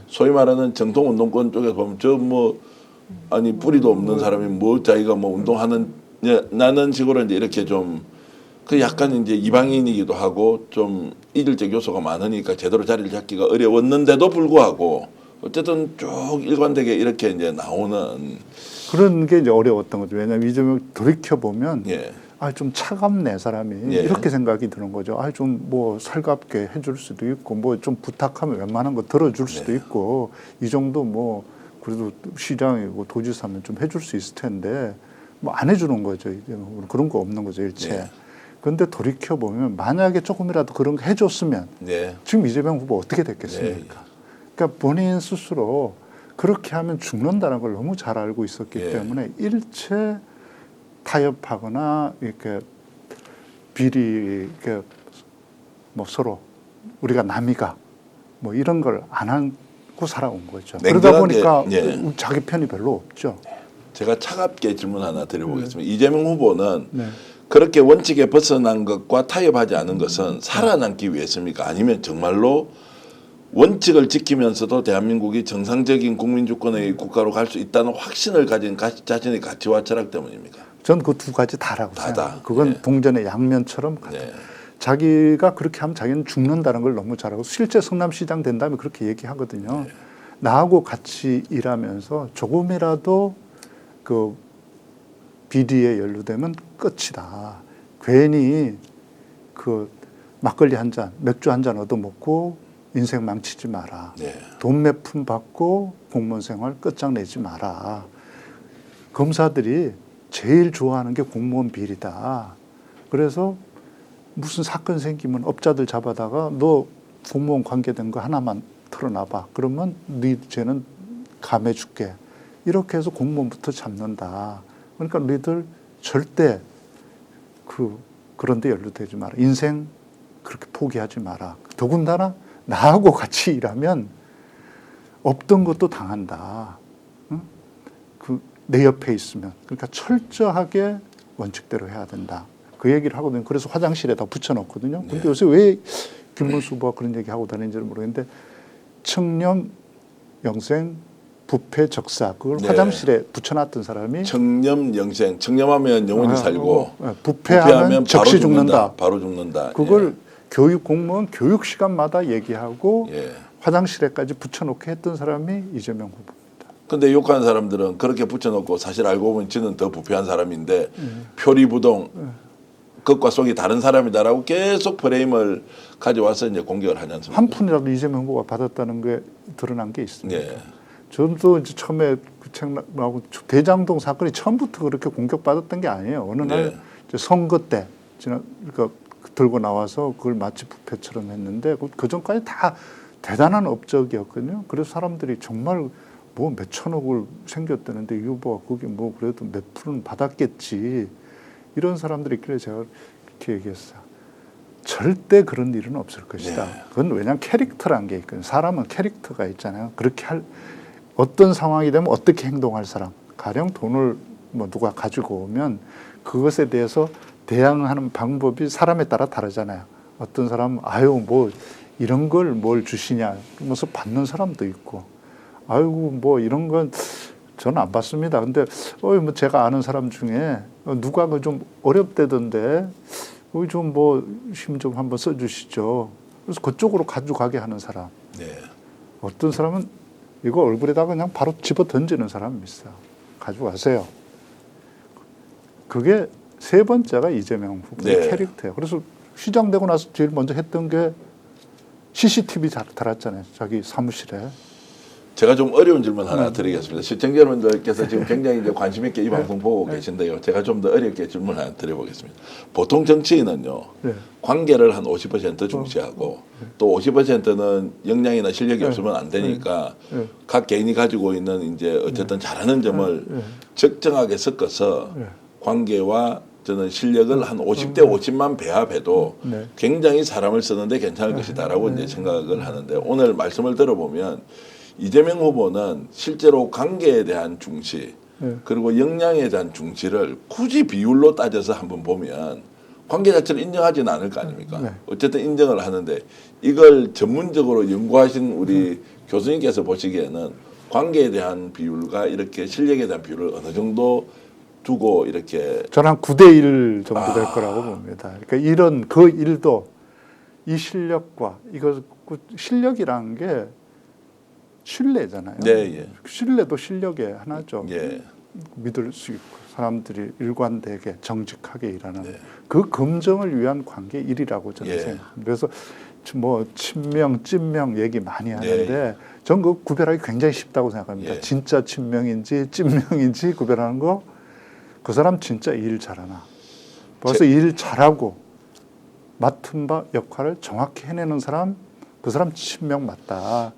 소위 말하는 정통 운동권 쪽에 보면 저 뭐 아니 뿌리도 없는 사람이 뭐 자기가 뭐 운동하는 나는 식으로 이제 이렇게 좀 그 약간 이제 이방인이기도 하고 좀 이질적 요소가 많으니까 제대로 자리를 잡기가 어려웠는데도 불구하고 어쨌든 쭉 일관되게 이렇게 이제 나오는 그런 게 이제 어려웠던 거죠. 왜냐하면 이재명 돌이켜 보면 예. 아, 좀 차갑네 사람이 예. 이렇게 생각이 드는 거죠. 아, 좀 뭐 살갑게 해줄 수도 있고 뭐 좀 부탁하면 웬만한 거 들어줄 수도 있고 이 정도 뭐 그래도 시장이고 도지사면 좀 해줄 수 있을 텐데 뭐 안 해주는 거죠. 이제 그런 거 없는 거죠 일체. 예. 그런데 돌이켜 보면 만약에 조금이라도 그런 거 해줬으면 예. 지금 이재명 후보 어떻게 됐겠습니까? 그러니까 본인 스스로 그렇게 하면 죽는다는 걸 너무 잘 알고 있었기 예. 때문에 일체 타협하거나 이렇게 비리 이렇게 뭐 서로 우리가 남이가 뭐 이런 걸 안 하고 살아온 거죠. 그러다 보니까 예. 자기 편이 별로 없죠. 제가 차갑게 질문 하나 드려보겠습니다. 이재명 후보는 네. 그렇게 원칙에 벗어난 것과 타협하지 않은 것은 살아남기 위해서입니까? 아니면 정말로 원칙을 지키면서도 대한민국이 정상적인 국민주권의 국가로 갈 수 있다는 확신을 가진 자신의 가치와 철학 때문입니까? 전 그 두 가지 다라고 다다. 생각해요. 그건 네. 동전의 양면처럼 같아요. 네. 자기가 그렇게 하면 자기는 죽는다는 걸 너무 잘 알고 실제 성남시장 된 다음에 그렇게 얘기하거든요. 네. 나하고 같이 일하면서 조금이라도 그 비리에 연루되면 끝이다. 괜히 그 막걸리 한 잔, 맥주 한 잔 얻어먹고 인생 망치지 마라. 네. 돈 몇 푼 받고 공무원 생활 끝장내지 마라. 검사들이 제일 좋아하는 게 공무원 비리다. 그래서 무슨 사건 생기면 업자들 잡아다가 너 공무원 관계된 거 하나만 털어놔봐. 그러면 네 죄는 감해줄게. 이렇게 해서 공무원부터 잡는다. 그러니까 너희들 절대 그런 데 연루되지 마라. 인생 그렇게 포기하지 마라. 더군다나 나하고 같이 일하면 없던 것도 당한다. 응? 내 옆에 있으면. 그러니까 철저하게 원칙대로 해야 된다. 그 얘기를 하거든요. 그래서 화장실에다 붙여놓거든요. 근데 네. 요새 왜 김문수 후보가 그런 얘기 하고 다니는지를 모르겠는데 청렴, 영생, 부패, 적사 그걸 네. 화장실에 붙여놨던 사람이 청렴 영생, 청렴하면 영원히 살고 부패하면 적시 죽는다. 바로 죽는다. 그걸 교육 공무원 교육 시간마다 얘기하고 예. 화장실에까지 붙여놓게 했던 사람이 이재명 후보입니다. 근데 욕하는 사람들은 그렇게 붙여놓고 사실 알고 보면 지는 더 부패한 사람인데 표리부동 겉과 속이 다른 사람이다라고 계속 프레임을 가져와서 이제 공격을 하지 않습니까? 한 푼이라도 이재명 후보가 받았다는 게 드러난 게 있습니다. 예. 저도 이제 처음에 그 책 나오고 대장동 사건이 처음부터 그렇게 공격받았던 게 아니에요. 어느 날 네. 이제 선거 때 그러니까 들고 나와서 그걸 마치 부패처럼 했는데 그 전까지 다 대단한 업적이었거든요. 그래서 사람들이 정말 뭐 몇천억을 생겼다는데 이 후보가 거기 뭐 그래도 몇 푼은 받았겠지. 이런 사람들이 있길래 제가 이렇게 얘기했어요. 절대 그런 일은 없을 것이다. 네. 그건 왜냐하면 캐릭터란 게 있거든요. 사람은 캐릭터가 있잖아요. 그렇게 어떤 상황이 되면 어떻게 행동할 사람. 가령 돈을 뭐 누가 가지고 오면 그것에 대해서 대항하는 방법이 사람에 따라 다르잖아요. 어떤 사람은 아유 뭐 이런 걸 뭘 주시냐 그러면서 받는 사람도 있고 아이고 뭐 이런 건 저는 안 받습니다. 근데 뭐 제가 아는 사람 중에 누가 좀 어렵대던데 좀 뭐 힘 좀 한번 써주시죠. 그래서 그쪽으로 가져가게 하는 사람. 네. 어떤 사람은 이거 얼굴에다가 그냥 바로 집어 던지는 사람이 있어요. 가져가세요. 그게 세 번째가 이재명 후보의 네. 캐릭터예요. 그래서 시장 되고 나서 제일 먼저 했던 게 CCTV 달았잖아요. 자기 사무실에. 제가 좀 어려운 질문 하나 드리겠습니다. 시청자 여러분들께서 지금 굉장히 이제 관심 있게 이 방송 보고 계신데요. 제가 좀 더 어렵게 질문 하나 드려보겠습니다. 보통 정치인은요, 네. 관계를 한 50% 중시하고 또 50%는 역량이나 실력이 없으면 안 되니까 각 개인이 가지고 있는 이제 어쨌든 잘하는 점을 적정하게 섞어서 관계와 저는 실력을 한 50대 50만 배합해도 네. 굉장히 사람을 쓰는데 괜찮을 것이다라고 이제 생각을 하는데 오늘 말씀을 들어보면 이재명 후보는 실제로 관계에 대한 중시 그리고 역량에 대한 중시를 굳이 비율로 따져서 한번 보면 관계 자체를 인정하지는 않을 거 아닙니까? 네. 어쨌든 인정을 하는데 이걸 전문적으로 연구하신 우리 교수님께서 보시기에는 관계에 대한 비율과 이렇게 실력에 대한 비율을 어느 정도 두고 이렇게 저는 한 9대1 정도 될 거라고 봅니다. 그러니까 이런 그 일도 이 실력과 이거 실력이란 게 신뢰잖아요. 네, 예. 신뢰도 실력의 하나죠. 예. 믿을 수 있고 사람들이 일관되게 정직하게 일하는 네. 그 검증을 위한 관계 일이라고 저는 예. 생각합니다. 그래서 뭐 친명, 찐명 얘기 많이 하는데 전 그 구별하기 굉장히 쉽다고 생각합니다. 예. 진짜 친명인지 찐명인지 구별하는 거 그 사람 진짜 일 잘하나. 벌써 일 잘하고 맡은 바 역할을 정확히 해내는 사람 그 사람 친명 맞다.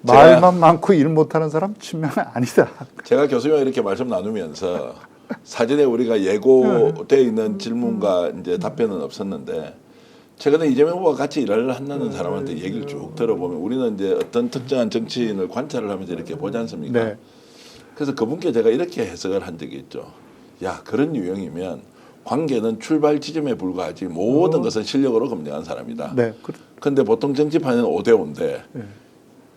말만 많고 일 못하는 사람 친명은 아니다. 제가 교수님과 이렇게 말씀 나누면서 사전에 우리가 예고돼 있는 질문과 이제 답변은 없었는데 최근에 이재명 후보가 같이 일을 한다는 사람한테 얘기를 쭉 들어보면 우리는 이제 어떤 특정한 정치인을 관찰을 하면서 이렇게 보지 않습니까? 네. 그래서 그분께 제가 이렇게 해석을 한 적이 있죠. 야, 그런 유형이면 관계는 출발 지점에 불과하지 모든 것은 실력으로 검증한 사람이다. 네. 그런데 보통 정치판은 5대5인데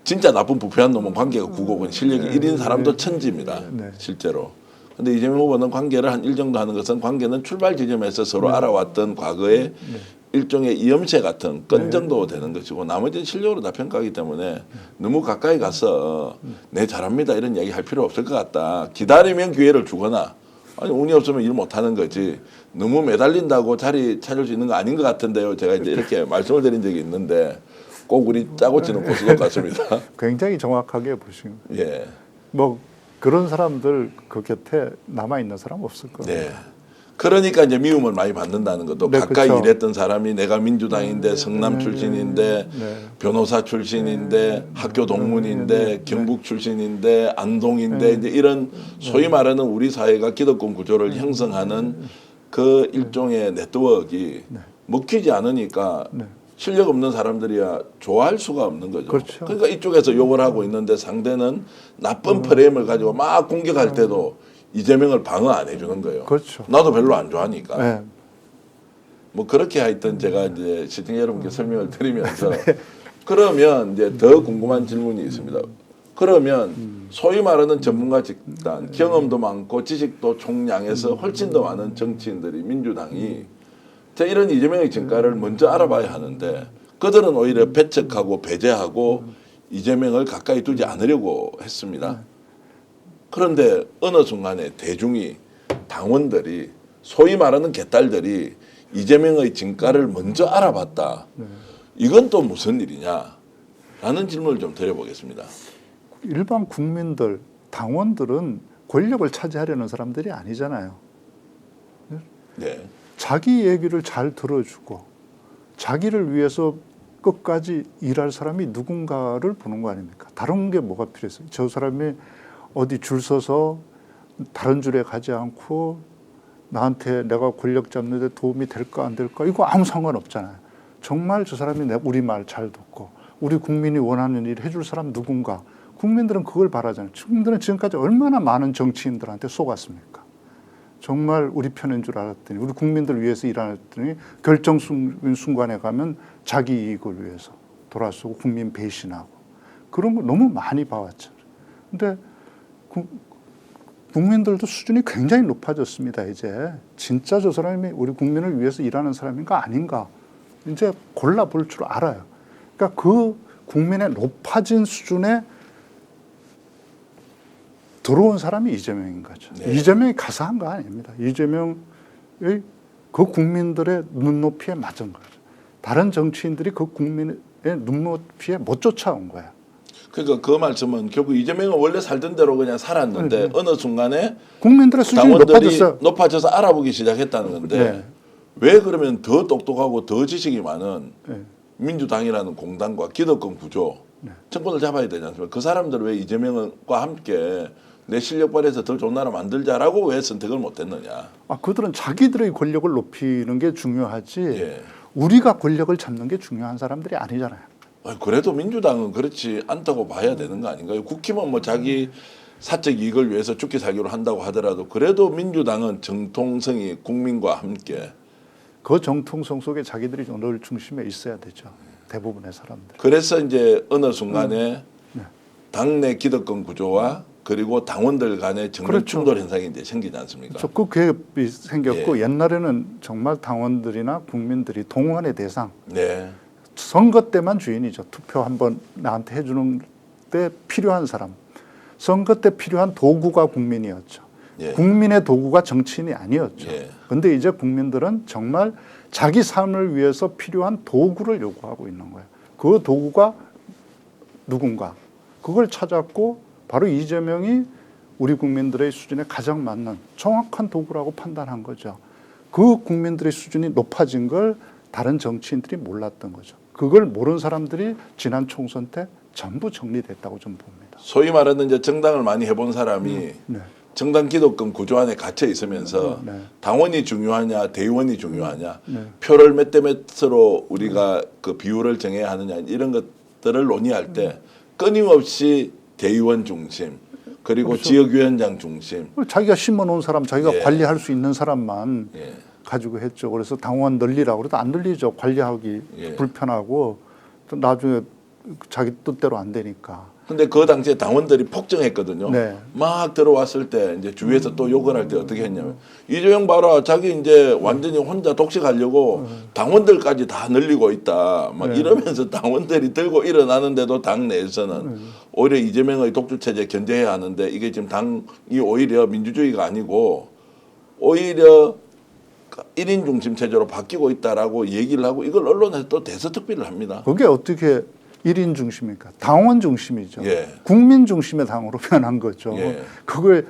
진짜 나쁜 부패한 놈은 관계가 9고건 실력이 1인 사람도 천지입니다. 실제로. 근데 이재명 후보는 관계를 한 일 정도 하는 것은 관계는 출발 지점에서 서로 알아왔던 과거의 일종의 이염새 같은 건 정도 되는 것이고 나머지는 실력으로 다 평가하기 때문에 너무 가까이 가서 네 잘합니다 이런 이야기 할 필요 없을 것 같다. 기다리면 기회를 주거나 아니 운이 없으면 일 못하는 거지 너무 매달린다고 자리 찾을 수 있는 거 아닌 것 같은데요. 제가 이제 이렇게 말씀을 드린 적이 있는데 꼭 우리 짜고 치는 고수도 같습니다. 굉장히 정확하게 보신. 예. 뭐 그런 사람들 그 곁에 남아 있는 사람 없을 거예요. 네. 그러니까 이제 미움을 많이 받는다는 것도 네, 가까이 그렇죠. 일했던 사람이 내가 민주당인데 성남 출신인데 변호사 출신인데 학교 동문인데 경북 출신인데 안동인데 이제 이런 소위 말하는 우리 사회가 기득권 구조를 형성하는 그 일종의 네트워크가 먹히지 않으니까 실력 없는 사람들이야 좋아할 수가 없는 거죠. 그렇죠. 그러니까 이쪽에서 욕을 하고 있는데 상대는 나쁜 프레임을 가지고 막 공격할 때도 이재명을 방어 안 해주는 거예요. 그렇죠. 나도 별로 안 좋아하니까. 네. 뭐 그렇게 하여튼 제가 이제 시청자 여러분께 설명을 드리면서 그러면 이제 더 궁금한 질문이 있습니다. 그러면 소위 말하는 전문가 집단, 경험도 많고 지식도 총량에서 훨씬 더 많은 정치인들이 민주당이 이런 이재명의 진가를 먼저 알아봐야 하는데 그들은 오히려 배척하고 배제하고 이재명을 가까이 두지 않으려고 했습니다. 그런데 어느 순간에 대중이 당원들이 소위 말하는 개딸들이 이재명의 진가를 먼저 알아봤다. 이건 또 무슨 일이냐라는 질문을 좀 드려보겠습니다. 일반 국민들, 당원들은 권력을 차지하려는 사람들이 아니잖아요. 네. 자기 얘기를 잘 들어주고 자기를 위해서 끝까지 일할 사람이 누군가를 보는 거 아닙니까? 다른 게 뭐가 필요했어요? 저 사람이 어디 줄 서서 다른 줄에 가지 않고 나한테 내가 권력 잡는 데 도움이 될까 안 될까 이거 아무 상관없잖아요. 정말 저 사람이 우리 말 잘 듣고 우리 국민이 원하는 일을 해줄 사람 누군가. 국민들은 그걸 바라잖아요. 국민들은 지금까지 얼마나 많은 정치인들한테 속았습니까? 정말 우리 편인 줄 알았더니 우리 국민들 위해서 일하더니 결정 순간에 가면 자기 이익을 위해서 돌아서고 국민 배신하고 그런 거 너무 많이 봐왔죠. 근데 국민들도 수준이 굉장히 높아졌습니다. 이제 진짜 저 사람이 우리 국민을 위해서 일하는 사람인가 아닌가 이제 골라볼 줄 알아요. 그러니까 그 국민의 높아진 수준에 들어온 사람이 이재명인 거죠. 네. 이재명이 가서 한 거 아닙니다. 이재명의 그 국민들의 눈높이에 맞은 거죠. 다른 정치인들이 그 국민의 눈높이에 못 쫓아온 거야. 그러니까 그 말씀은 결국 이재명은 원래 살던 대로 그냥 살았는데 어느 순간에 국민들의 수준이 당원들이 높아졌어요. 높아져서 알아보기 시작했다는 건데 네. 왜 그러면 더 똑똑하고 더 지식이 많은 네. 민주당이라는 공당과 기득권 구조 정권을 잡아야 되지 않습니까? 그 사람들 왜 이재명과 함께 내 실력 발휘해서 더 좋은 나라 만들자라고 왜 선택을 못했느냐? 그들은 자기들의 권력을 높이는 게 중요하지 예. 우리가 권력을 잡는 게 중요한 사람들이 아니잖아요. 그래도 민주당은 그렇지 않다고 봐야 되는 거 아닌가요? 국힘은 뭐 자기 사적 이익을 위해서 죽기 살기로 한다고 하더라도 그래도 민주당은 정통성이 국민과 함께 그 정통성 속에 자기들이 늘 중심에 있어야 되죠. 대부분의 사람들. 그래서 이제 어느 순간에 당내 기득권 구조와 그리고 당원들 간의 정면 그렇죠. 충돌 현상이 이제 생기지 않습니까? 그 갭이 생겼고 옛날에는 정말 당원들이나 국민들이 동원의 대상 네. 선거 때만 주인이죠. 투표 한번 나한테 해주는 때 필요한 사람. 선거 때 필요한 도구가 국민이었죠. 예. 국민의 도구가 정치인이 아니었죠. 예. 그런데 이제 국민들은 정말 자기 삶을 위해서 필요한 도구를 요구하고 있는 거예요. 그 도구가 누군가. 그걸 찾았고 바로 이재명이 우리 국민들의 수준에 가장 맞는 정확한 도구라고 판단한 거죠. 그 국민들의 수준이 높아진 걸 다른 정치인들이 몰랐던 거죠. 그걸 모르는 사람들이 지난 총선 때 전부 정리됐다고 좀 봅니다. 소위 말하는 이제 정당을 많이 해본 사람이 네. 정당 기득권 구조 안에 갇혀 있으면서 네. 당원이 중요하냐 대의원이 중요하냐 네. 표를 몇 대 몇으로 우리가 그 비율을 정해야 하느냐 이런 것들을 논의할 때 끊임없이 대의원 중심 그리고 그렇죠. 지역위원장 중심 자기가 심어놓은 사람, 자기가 예. 관리할 수 있는 사람만 예. 가지고 했죠. 그래서 당원 늘리라고 그래도 안 늘리죠. 관리하기 예. 불편하고 또 나중에 자기 뜻대로 안 되니까. 근데 그 당시에 당원들이 폭증했거든요. 네. 막 들어왔을 때 이제 주위에서 또 욕을 할 때 어떻게 했냐면 이재명 봐라 자기 이제 완전히 혼자 독식하려고 당원들까지 다 늘리고 있다. 막 네. 이러면서 당원들이 들고 일어나는데도 당 내에서는 오히려 이재명의 독주 체제 견제해야 하는데 이게 지금 당이 오히려 민주주의가 아니고 오히려 1인 중심 체제로 바뀌고 있다라고 얘기를 하고 이걸 언론에서 또 대서특필을 합니다. 그게 어떻게 1인 중심입니까? 당원 중심이죠. 예. 국민 중심의 당으로 변한 거죠. 예. 그걸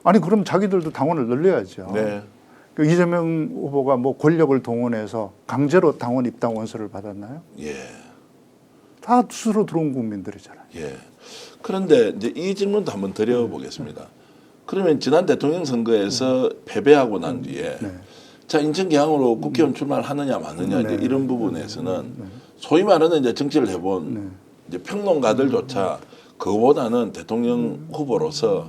아니 그럼 자기들도 당원을 늘려야죠. 네. 그 이재명 후보가 뭐 권력을 동원해서 강제로 당원 입당 원서를 받았나요? 예. 다 스스로 들어온 국민들이잖아요. 예. 그런데 이제 이 질문도 한번 드려보겠습니다. 그러면 지난 대통령 선거에서 패배하고 난 뒤에 네. 자 인천계항으로 국회의원 출마를 하느냐 마느냐 이제 네. 이런 부분에서는 소위 말하는 이제 정치를 해본 네. 이제 평론가들조차 그거보다는 대통령 후보로서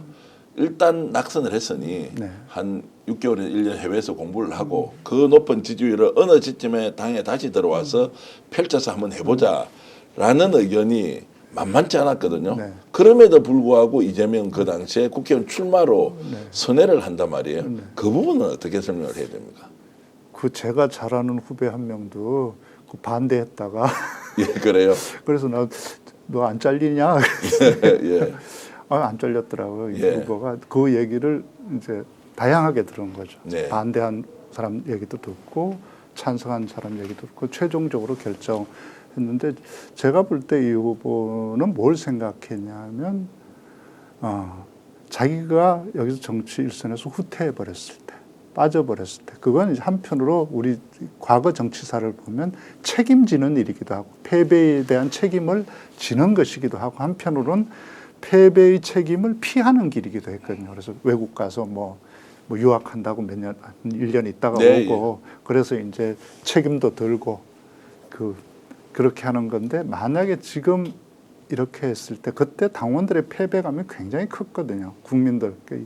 일단 낙선을 했으니 네. 한 6개월에서 1년 해외에서 공부를 하고 그 높은 지지율을 어느 시점에 당에 다시 들어와서 펼쳐서 한번 해보자라는 의견이 만만치 않았거든요. 네. 그럼에도 불구하고 이재명 그 당시에 국회의원 출마로 선회를 한단 말이에요. 그 부분은 어떻게 설명을 해야 됩니까? 그 제가 잘 아는 후배 한 명도 그 반대했다가 예, 그래요. 그래서 너 안 잘리냐? 예. 안 잘렸더라고요. 이 예. 후보가 그 얘기를 이제 다양하게 들은 거죠. 네. 반대한 사람 얘기도 듣고 찬성한 사람 얘기도 듣고 최종적으로 결정했는데 제가 볼 때 이 후보는 뭘 생각했냐면 자기가 여기서 정치 일선에서 후퇴해 버렸을 때 빠져버렸을 때 그건 이제 한편으로 우리 과거 정치사를 보면 책임지는 일이기도 하고 패배에 대한 책임을 지는 것이기도 하고 한편으로는 패배의 책임을 피하는 길이기도 했거든요. 그래서 외국 가서 뭐 유학한다고 몇 년, 1년 있다가 네, 오고 그래서 이제 책임도 들고 그렇게 하는 건데 만약에 지금 이렇게 했을 때 그때 당원들의 패배감이 굉장히 컸거든요. 국민들. 네.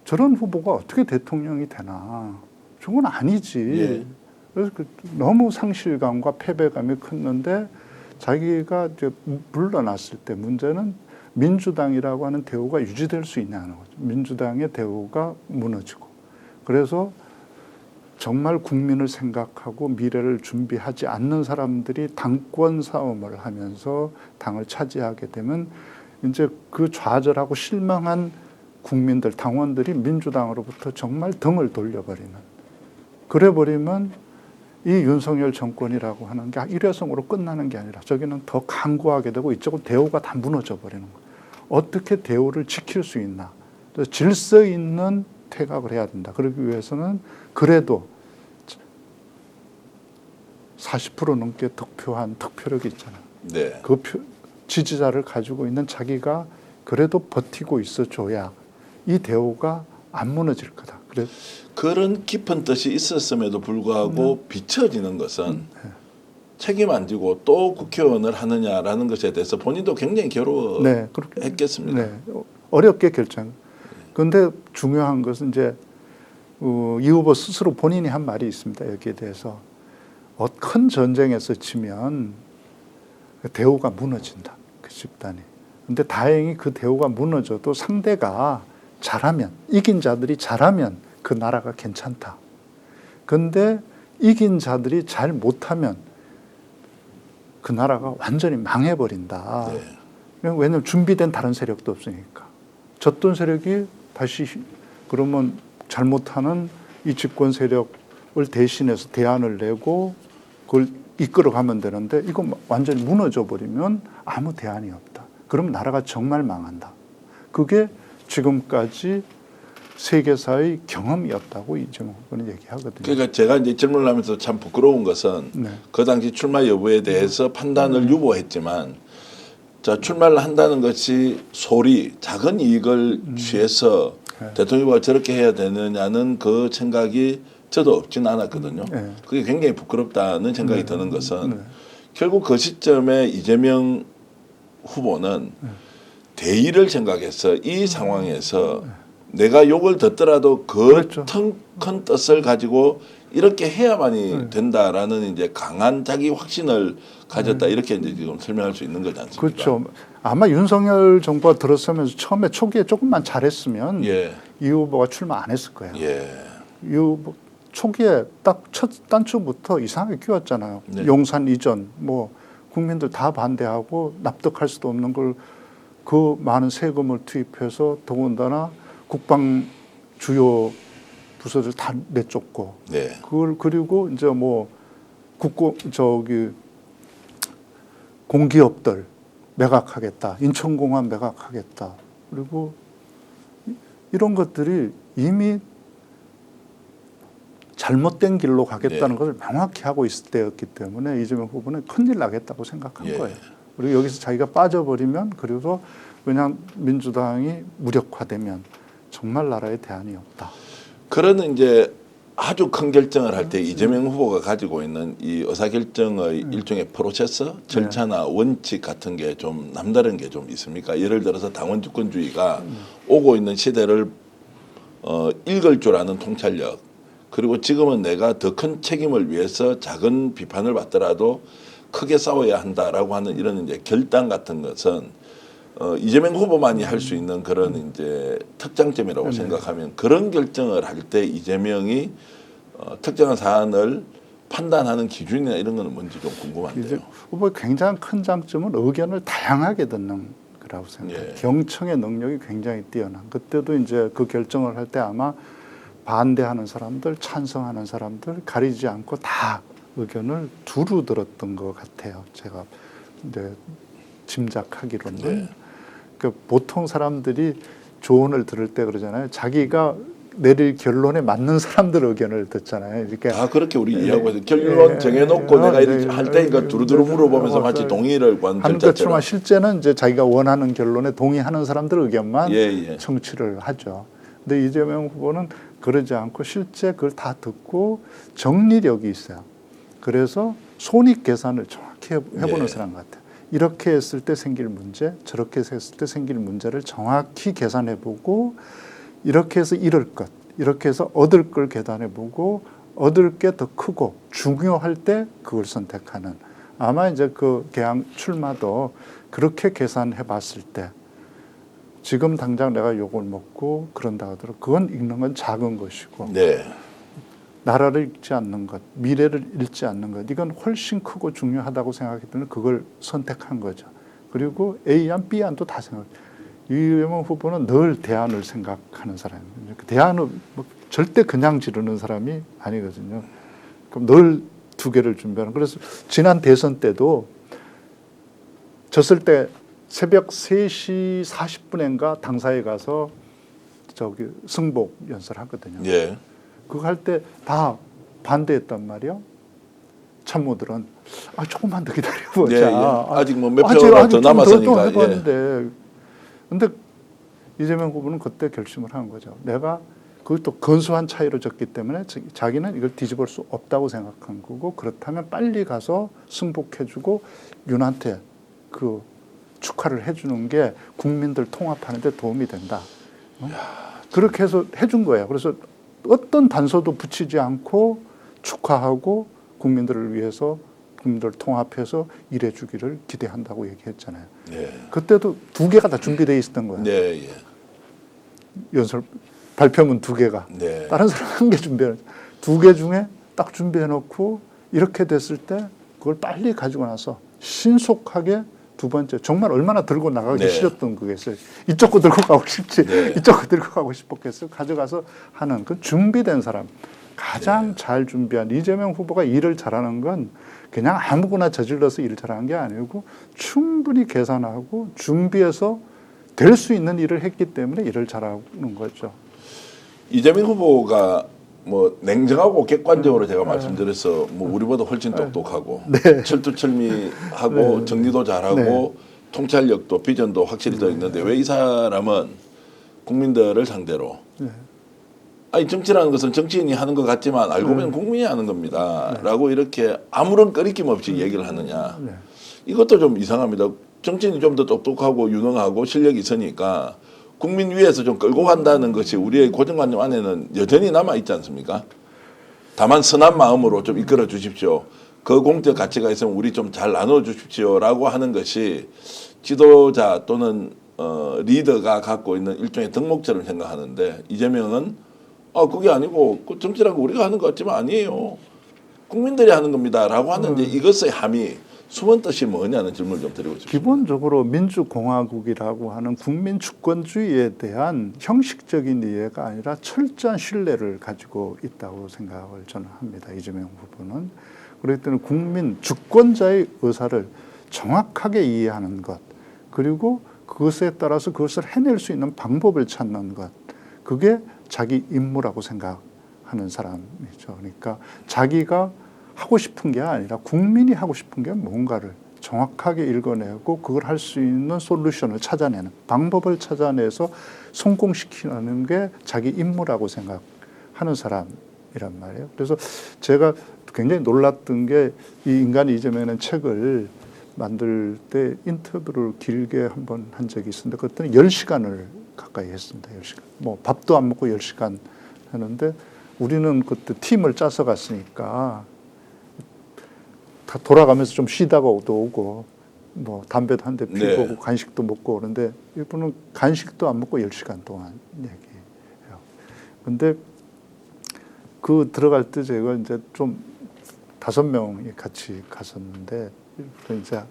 저런 후보가 어떻게 대통령이 되나. 저건 아니지. 예. 그래서 너무 상실감과 패배감이 컸는데 자기가 이제 물러났을 때 문제는 민주당이라고 하는 대우가 유지될 수 있냐는 거죠. 민주당의 대우가 무너지고. 그래서 정말 국민을 생각하고 미래를 준비하지 않는 사람들이 당권 싸움을 하면서 당을 차지하게 되면 이제 그 좌절하고 실망한 국민들, 당원들이 민주당으로부터 정말 등을 돌려버리는. 그래 버리면 이 윤석열 정권이라고 하는 게 일회성으로 끝나는 게 아니라 저기는 더 강구하게 되고 이쪽은 대우가 다 무너져 버리는 거예요. 어떻게 대우를 지킬 수 있나? 질서 있는 퇴각을 해야 된다. 그러기 위해서는 그래도 40% 넘게 득표한 득표력이 있잖아요. 네. 그 지지자를 가지고 있는 자기가 그래도 버티고 있어줘야 이 대우가 안 무너질 거다. 그래 그런 깊은 뜻이 있었음에도 불구하고 비춰지는 것은 책임 안 지고 또 국회의원을 하느냐라는 것에 대해서 본인도 굉장히 네, 그렇게 괴로워했겠습니다. 네, 어렵게 결정. 그런데 중요한 것은 이제 이 후보 스스로 본인이 한 말이 있습니다. 여기에 대해서 큰 전쟁에서 지면 대우가 무너진다. 그 집단이. 근데 다행히 그 대우가 무너져도 상대가 잘하면, 이긴 자들이 잘하면 그 나라가 괜찮다. 근데 이긴 자들이 잘 못하면 그 나라가 완전히 망해버린다. 네. 왜냐하면 준비된 다른 세력도 없으니까. 졌던 세력이 다시 그러면 잘못하는 이 집권 세력을 대신해서 대안을 내고 그걸 이끌어가면 되는데 이거 완전히 무너져 버리면 아무 대안이 없다. 그럼 나라가 정말 망한다. 그게 지금까지 세계사의 경험이었다고 이재명 후보는 얘기하거든요. 그러니까 제가 이제 질문을 하면서 참 부끄러운 것은 네. 그 당시 출마 여부에 대해서 판단을 유보했지만 자 출마를 한다는 것이 소리 작은 이익을 취해서 네. 대통령 후보가 저렇게 해야 되느냐는 그 생각이 저도 없진 않았거든요. 네. 그게 굉장히 부끄럽다는 생각이 드는 것은 네. 결국 그 시점에 이재명 후보는 대의를 생각해서 이 상황에서 내가 욕을 듣더라도 그 그렇죠. 큰 뜻을 가지고 이렇게 해야만이 된다라는 이제 강한 자기 확신을 가졌다 이렇게 이제 지금 설명할 수 있는 거지 않습니까? 그렇죠. 아마 윤석열 정부가 들어서면서 처음에 초기에 조금만 잘했으면 예, 이 후보가 출마 안 했을 거예요. 예, 이 후보 초기에 딱 첫 단추부터 이상하게 끼웠잖아요. 네. 용산 이전 뭐 국민들 다 반대하고 납득할 수도 없는 걸 그 많은 세금을 투입해서 더군다나 국방 주요 부서를 다 내쫓고 네, 그걸 그리고 이제 뭐 공기업들 매각하겠다, 인천공항 매각하겠다, 그리고 이런 것들이 이미 잘못된 길로 가겠다는 네. 것을 명확히 하고 있을 때였기 때문에 이재명 후보는 큰일 나겠다고 생각한 예. 거예요. 그리고 여기서 자기가 빠져버리면 그리고 그냥 민주당이 무력화되면 정말 나라에 대안이 없다. 그런 이제 아주 큰 결정을 할 때 이재명 후보가 가지고 있는 이 의사결정의 일종의 프로세스, 절차나 원칙 같은 게 좀 남다른 게 좀 있습니까? 예를 들어서 당원 주권주의가 오고 있는 시대를 읽을 줄 아는 통찰력, 그리고 지금은 내가 더 큰 책임을 위해서 작은 비판을 받더라도 크게 싸워야 한다라고 하는 이런 이제 결단 같은 것은 이재명 후보만이 할 수 있는 그런 이제 특장점이라고 생각하면 그런 결정을 할 때 이재명이 특정한 사안을 판단하는 기준이나 이런 거는 뭔지 좀 궁금한데요. 후보의 굉장히 큰 장점은 의견을 다양하게 듣는 거라고 생각해요. 예. 경청의 능력이 굉장히 뛰어난. 그때도 이제 그 결정을 할 때 아마 반대하는 사람들, 찬성하는 사람들 가리지 않고 다 의견을 두루 들었던 것 같아요. 제가 이제 짐작하기로는. 네. 그 보통 사람들이 조언을 들을 때 그러잖아요. 자기가 내릴 결론에 맞는 사람들 의견을 듣잖아요. 이렇게 다 그렇게 우리 이해하고 있어요. 결론 정해놓고 내가 이렇게 할 때니까 두루두루 물어보면서 마치 동의를 구하는 하는 절차처럼. 것처럼 실제는 이제 자기가 원하는 결론에 동의하는 사람들 의견만 예. 청취를 하죠. 근데 이재명 후보는 그러지 않고 실제 그걸 다 듣고 정리력이 있어요. 그래서 손익 계산을 정확히 해보는 네. 사람 같아요. 이렇게 했을 때 생길 문제, 저렇게 했을 때 생길 문제를 정확히 계산해보고 이렇게 해서 잃을 것, 이렇게 해서 얻을 걸 계산해보고 얻을 게 더 크고 중요할 때 그걸 선택하는. 아마 이제 그 개항 출마도 그렇게 계산해봤을 때 지금 당장 내가 욕을 먹고 그런다 하더라도 그건 읽는 건 작은 것이고 네. 나라를 잃지 않는 것, 미래를 잃지 않는 것, 이건 훨씬 크고 중요하다고 생각했기 때문에 그걸 선택한 거죠. 그리고 A안, B안도 다 생각. 이재명 후보는 늘 대안을 생각하는 사람입니다. 대안을 뭐 절대 그냥 지르는 사람이 아니거든요. 그럼 늘 두 개를 준비하는. 그래서 지난 대선 때도 졌을 때 새벽 3시 40분인가 당사에 가서 저기 승복 연설하거든요. 예. 그거 할 때 다 반대했단 말이야. 참모들은 조금만 더 기다려보자. 예, 예. 아직 뭐 몇 표가 더 남았으니까. 해봤는데, 근데 이재명 후보는 그때 결심을 한 거죠. 내가 그것도 근소한 차이로 졌기 때문에 자기는 이걸 뒤집을 수 없다고 생각한 거고, 그렇다면 빨리 가서 승복해주고 윤한테 그 축하를 해주는 게 국민들 통합하는 데 도움이 된다. 그렇게 해서 해준 거예요. 그래서 어떤 단서도 붙이지 않고 축하하고 국민들을 위해서 국민들을 통합해서 일해주기를 기대한다고 얘기했잖아요. 예. 그때도 두 개가 다 준비되어 있었던 거예요. 예, 예. 연설 발표문 두 개가. 네. 다른 사람 한 개 준비해. 두 개 중에 딱 준비해 놓고 이렇게 됐을 때 그걸 빨리 가지고 나서 신속하게 두 번째 정말 얼마나 들고 나가기 네. 싫었던 거겠어요. 이쪽 거 들고 가고 싶지. 네. 이쪽 거 들고 가고 싶었겠어요. 가져가서 하는 그 준비된 사람. 가장 네. 잘 준비한 이재명 후보가 일을 잘하는 건 그냥 아무거나 저질러서 일을 잘하는 게 아니고 충분히 계산하고 준비해서 될 수 있는 일을 했기 때문에 일을 잘하는 거죠. 이재명 후보가 뭐 냉정하고 객관적으로 제가 말씀드려서 뭐 우리보다 훨씬 똑똑하고 철두철미하고 정리도 잘하고 통찰력도 비전도 확실히 더 있는데 왜 이 사람은 국민들을 상대로 아니 정치라는 것은 정치인이 하는 것 같지만 알고 보면 국민이 하는 겁니다라고 이렇게 아무런 꺼리낌 없이 얘기를 하느냐. 이것도 좀 이상합니다. 정치인이 좀 더 똑똑하고 유능하고 실력이 있으니까 국민 위에서 좀 끌고 간다는 것이 우리의 고정관념 안에는 여전히 남아 있지 않습니까? 다만 선한 마음으로 좀 이끌어 주십시오. 그 공적 가치가 있으면 우리 좀 잘 나눠 주십시오라고 하는 것이 지도자 또는 리더가 갖고 있는 일종의 덕목처럼 생각하는데 이재명은 그게 아니고 그 정치라는 거 우리가 하는 것 같지만 아니에요. 국민들이 하는 겁니다라고 하는 이제 이것의 함이 숨은 뜻이 뭐냐는 질문을 좀 드리고 싶습니다. 기본적으로 민주공화국이라고 하는 국민 주권주의에 대한 형식적인 이해가 아니라 철저한 신뢰를 가지고 있다고 생각을 저는 합니다. 이재명 후보는. 그렇기 때문에 국민 주권자의 의사를 정확하게 이해하는 것, 그리고 그것에 따라서 그것을 해낼 수 있는 방법을 찾는 것, 그게 자기 임무라고 생각하는 사람이죠. 그러니까 자기가 하고 싶은 게 아니라 국민이 하고 싶은 게 뭔가를 정확하게 읽어내고 그걸 할 수 있는 솔루션을 찾아내는 방법을 찾아내서 성공시키는 게 자기 임무라고 생각하는 사람이란 말이에요. 그래서 제가 굉장히 놀랐던 게 이 인간 이재명이라는 책을 만들 때 인터뷰를 길게 한번 한 적이 있었는데 그때는 10시간을 가까이 했습니다. 10시간. 뭐 밥도 안 먹고 10시간 하는데 우리는 그때 팀을 짜서 갔으니까 다 돌아가면서 좀 쉬다가 오고 뭐 담배도 한 대 피우고 네. 간식도 먹고 그런데 이분은 간식도 안 먹고 10시간 동안 얘기해요. 근데 그 들어갈 때 제가 이제 좀 5명이 같이 갔었는데 이제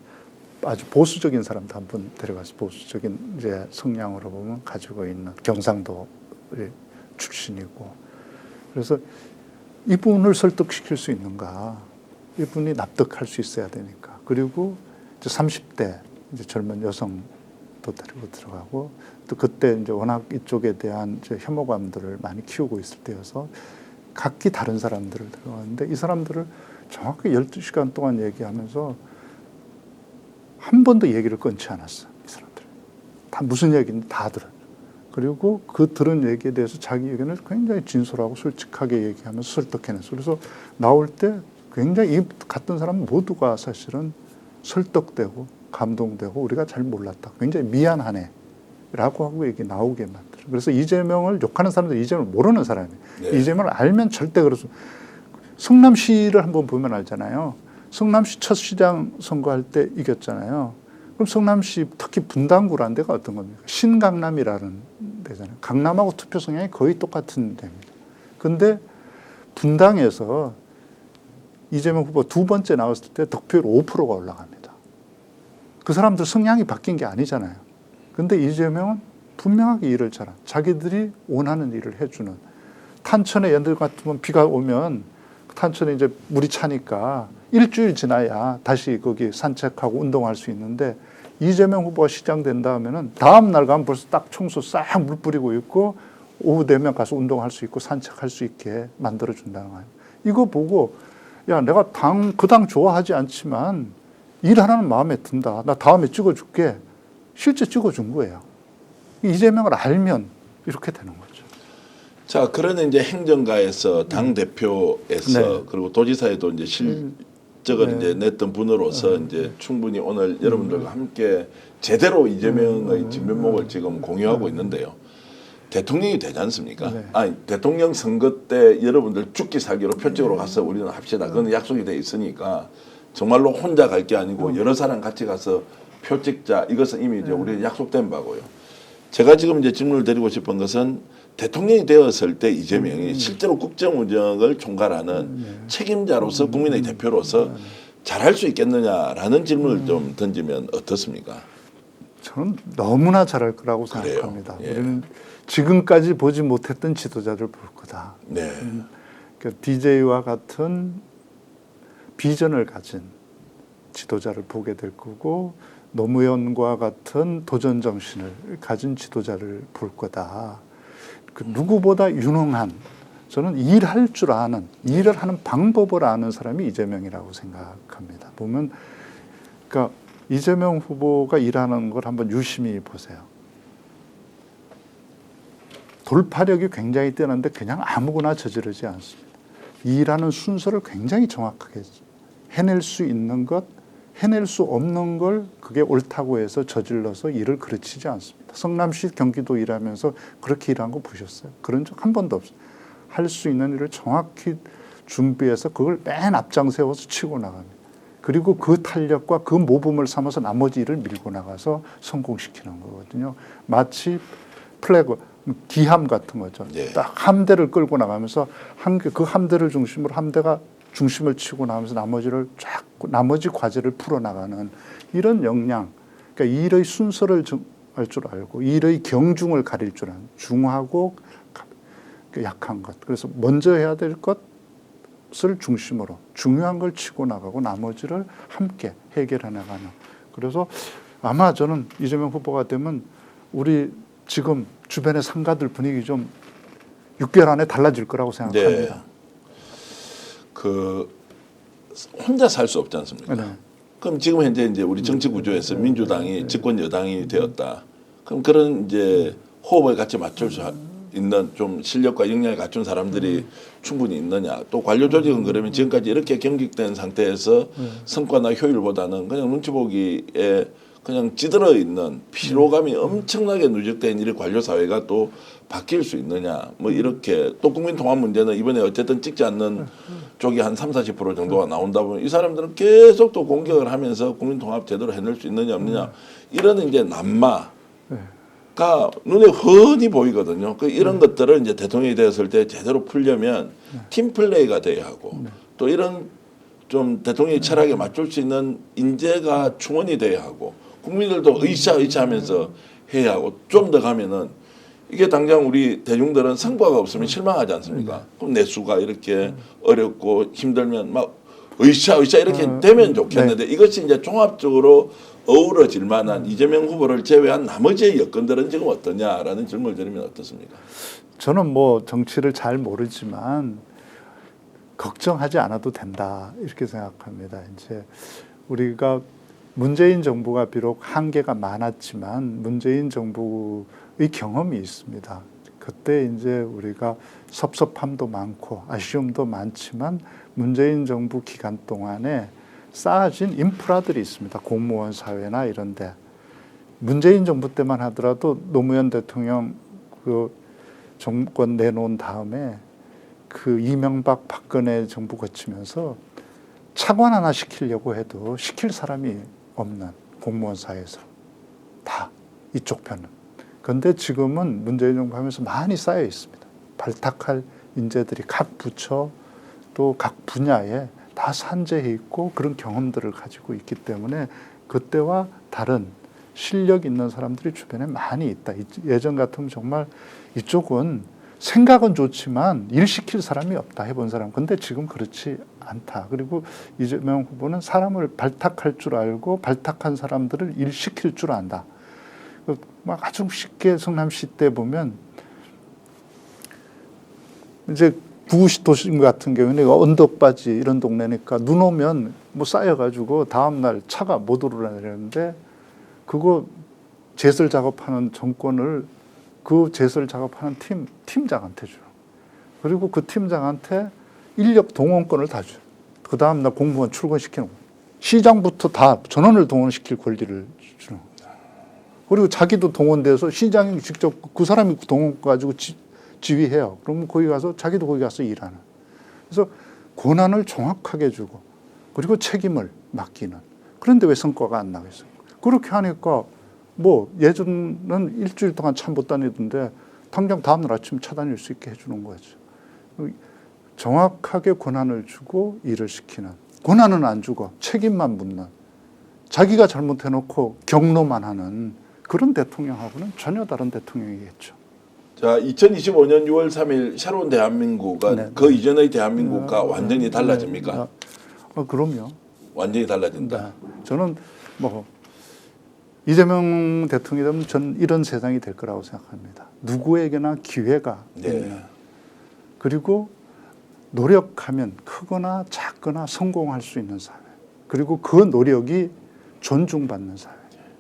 아주 보수적인 사람도 한 분 데려가서 보수적인 이제 성향으로 보면 가지고 있는 경상도 출신이고 그래서 이분을 설득시킬 수 있는가? 이분이 납득할 수 있어야 되니까. 그리고 이제 30대 이제 젊은 여성도 데리고 들어가고 또 그때 이제 워낙 이쪽에 대한 이제 혐오감들을 많이 키우고 있을 때여서 각기 다른 사람들을 들어갔는데 이 사람들을 정확히 12시간 동안 얘기하면서 한 번도 얘기를 끊지 않았어. 이 사람들. 다 무슨 얘기인지 다 들어요. 그리고 그 들은 얘기에 대해서 자기 의견을 굉장히 진솔하고 솔직하게 얘기하면서 설득해냈어. 그래서 나올 때 굉장히 이 같은 사람 모두가 사실은 설득되고 감동되고 우리가 잘 몰랐다. 굉장히 미안하네. 라고 하고 얘기 나오게 만들어. 그래서 이재명을 욕하는 사람들 이재명을 모르는 사람이에요. 네. 이재명을 알면 절대 그래서 성남시를 한번 보면 알잖아요. 성남시 첫 시장 선거할 때 이겼잖아요. 그럼 성남시 특히 분당구라는 데가 어떤 겁니까? 신강남이라는 데잖아요. 강남하고 투표 성향이 거의 똑같은 데입니다. 근데 분당에서 이재명 후보 두 번째 나왔을 때 득표율 5%가 올라갑니다. 그 사람들 성향이 바뀐 게 아니잖아요. 근데 이재명은 분명하게 일을 자기들이 원하는 일을 해주는 탄천에 예를 같으면 비가 오면 탄천에 이제 물이 차니까 일주일 지나야 다시 거기 산책하고 운동할 수 있는데 이재명 후보가 시장 된다 하면은 다음 날 가면 벌써 딱 청소 싹 물 뿌리고 있고 오후 되면 가서 운동할 수 있고 산책할 수 있게 만들어 준다는 거예요. 이거 보고 야 내가 그 당 좋아하지 않지만 일하라는 마음에 든다. 나 다음에 찍어줄게. 실제 찍어준 거예요. 이재명을 알면 이렇게 되는 거죠. 자, 그러는 이제 행정가에서 당 대표에서 네. 그리고 도지사에도 이제 실적을 이제 냈던 분으로서 이제 충분히 오늘 여러분들과 함께 제대로 이재명의 진면목을 지금 공유하고 있는데요. 대통령이 되지 않습니까? 네. 아니, 대통령 선거 때 여러분들 죽기 살기로 표적으로 가서 우리는 합시다. 그건 약속이 돼 있으니까 정말로 혼자 갈 게 아니고 여러 사람 같이 가서 표 찍자. 이것은 이미 이제 우리 약속된 바고요. 제가 지금 이제 질문을 드리고 싶은 것은 대통령이 되었을 때 이재명이 실제로 국정 운영을 총괄하는 책임자로서 국민의 대표로서 잘할 수 있겠느냐라는 질문을 좀 던지면 어떻습니까? 저는 너무나 잘할 거라고 그래요. 생각합니다. 예. 우리는 지금까지 보지 못했던 지도자를 볼 거다. 네. 그러니까 DJ와 같은 비전을 가진 지도자를 보게 될 거고 노무현과 같은 도전 정신을 가진 지도자를 볼 거다. 그 누구보다 유능한 저는 일할 줄 아는 일을 하는 방법을 아는 사람이 이재명이라고 생각합니다. 보면 그러니까 이재명 후보가 일하는 걸 한번 유심히 보세요. 돌파력이 굉장히 뛰어난데 그냥 아무거나 저지르지 않습니다. 일하는 순서를 굉장히 정확하게 해낼 수 있는 것, 해낼 수 없는 걸 그게 옳다고 해서 저질러서 일을 그르치지 않습니다. 성남시 경기도 일하면서 그렇게 일한 거 보셨어요? 그런 적 한 번도 없어요. 할 수 있는 일을 정확히 준비해서 그걸 맨 앞장 세워서 치고 나갑니다. 그리고 그 탄력과 그 모범을 삼아서 나머지 일을 밀고 나가서 성공시키는 거거든요. 마치 기함 같은 거죠. 네. 딱 함대를 끌고 나가면서 그 함대를 중심으로 함대가 중심을 치고 나가면서 나머지 과제를 풀어나가는 이런 역량. 그러니까 일의 순서를 알 줄 알고 일의 경중을 가릴 줄 아는 중하고 약한 것. 그래서 먼저 해야 될 것을 중심으로 중요한 걸 치고 나가고 나머지를 함께 해결해 나가는. 그래서 아마 저는 이재명 후보가 되면 우리 지금 주변의 상가들 분위기 좀 6개월 안에 달라질 거라고 생각합니다. 네. 그 혼자 살 수 없지 않습니까? 네. 그럼 지금 현재 이제 우리 정치 구조에서 민주당이 집권 여당이 되었다. 그럼 그런 이제 호흡을 같이 맞출 수 있는 좀 실력과 역량을 갖춘 사람들이 충분히 있느냐. 또 관료 조직은 그러면 지금까지 이렇게 경직된 상태에서 성과나 효율보다는 그냥 눈치 보기에 그냥 찌들어 있는 피로감이 엄청나게 누적된 이 관료 사회가 또 바뀔 수 있느냐. 뭐 이렇게 또 국민 통합 문제는 이번에 어쨌든 찍지 않는 쪽이 한 30~40% 정도가 나온다 보면 이 사람들은 계속 또 공격을 하면서 국민 통합 제대로 해낼 수 있느냐 없느냐 이런 이제 난마가 눈에 훤히 보이거든요. 이런 것들을 이제 대통령이 되었을 때 제대로 풀려면 팀 플레이가 돼야 하고 또 이런 좀 대통령의 철학에 맞출 수 있는 인재가 충원이 돼야 하고 국민들도 의샤하면서 해야 하고 좀 더 가면은 이게 당장 우리 대중들은 성과가 없으면 실망하지 않습니까? 그럼 내수가 이렇게 어렵고 힘들면 막 의샤 이렇게 되면 좋겠는데 이것이 이제 종합적으로 어우러질 만한 이재명 후보를 제외한 나머지의 여건들은 지금 어떠냐라는 질문을 드리면 어떻습니까? 저는 뭐 정치를 잘 모르지만 걱정하지 않아도 된다 이렇게 생각합니다. 이제 우리가 문재인 정부가 비록 한계가 많았지만 문재인 정부의 경험이 있습니다. 그때 이제 우리가 섭섭함도 많고 아쉬움도 많지만 문재인 정부 기간 동안에 쌓아진 인프라들이 있습니다. 공무원 사회나 이런 데. 문재인 정부 때만 하더라도 노무현 대통령 그 정권 내놓은 다음에 그 이명박 박근혜 정부 거치면서 차관 하나 시키려고 해도 시킬 사람이 없는 공무원 사회에서 다 이쪽 편은. 그런데 지금은 문재인 정부 하면서 많이 쌓여 있습니다. 발탁할 인재들이 각 부처 또 각 분야에 다 산재해 있고 그런 경험들을 가지고 있기 때문에 그때와 다른 실력 있는 사람들이 주변에 많이 있다. 예전 같으면 정말 이쪽은 생각은 좋지만 일 시킬 사람이 없다, 해본 사람. 근데 지금 그렇지 않다. 그리고 이재명 후보는 사람을 발탁할 줄 알고 발탁한 사람들을 일 시킬 줄 안다. 막 아주 쉽게 성남시 때 보면 이제 구시 도심 같은 경우는 언덕바지 이런 동네니까 눈 오면 뭐 쌓여가지고 다음날 차가 못 오르내리는데 그거 제설 작업하는 정권을 그 제설 작업하는 팀장한테 줘요. 그리고 그 팀장한테 인력 동원권을 다 줘요. 그 다음날 공무원 출근시키는 거예요. 시장부터 다 전원을 동원시킬 권리를 주는 거예요. 그리고 자기도 동원돼서 시장이 직접 그 사람이 동원 가지고 지휘해요. 그러면 거기 가서 자기도 거기 가서 일하는. 그래서 권한을 정확하게 주고 그리고 책임을 맡기는. 그런데 왜 성과가 안 나겠어요? 그렇게 하니까 뭐 예전은 일주일 동안 차 못 다니던데 당장 다음날 아침 차 다닐 수 있게 해주는 거죠. 정확하게 권한을 주고 일을 시키는. 권한은 안 주고 책임만 묻는. 자기가 잘못해놓고 경로만 하는 그런 대통령하고는 전혀 다른 대통령이겠죠. 자, 2025년 6월 3일 새로운 대한민국은 네. 그 이전의 대한민국과 완전히 달라집니까? 그럼요. 완전히 달라진다. 네. 저는 뭐 이재명 대통령이 되면 저는 이런 세상이 될 거라고 생각합니다. 누구에게나 기회가 있는. 그리고 노력하면 크거나 작거나 성공할 수 있는 사회. 그리고 그 노력이 존중받는 사회.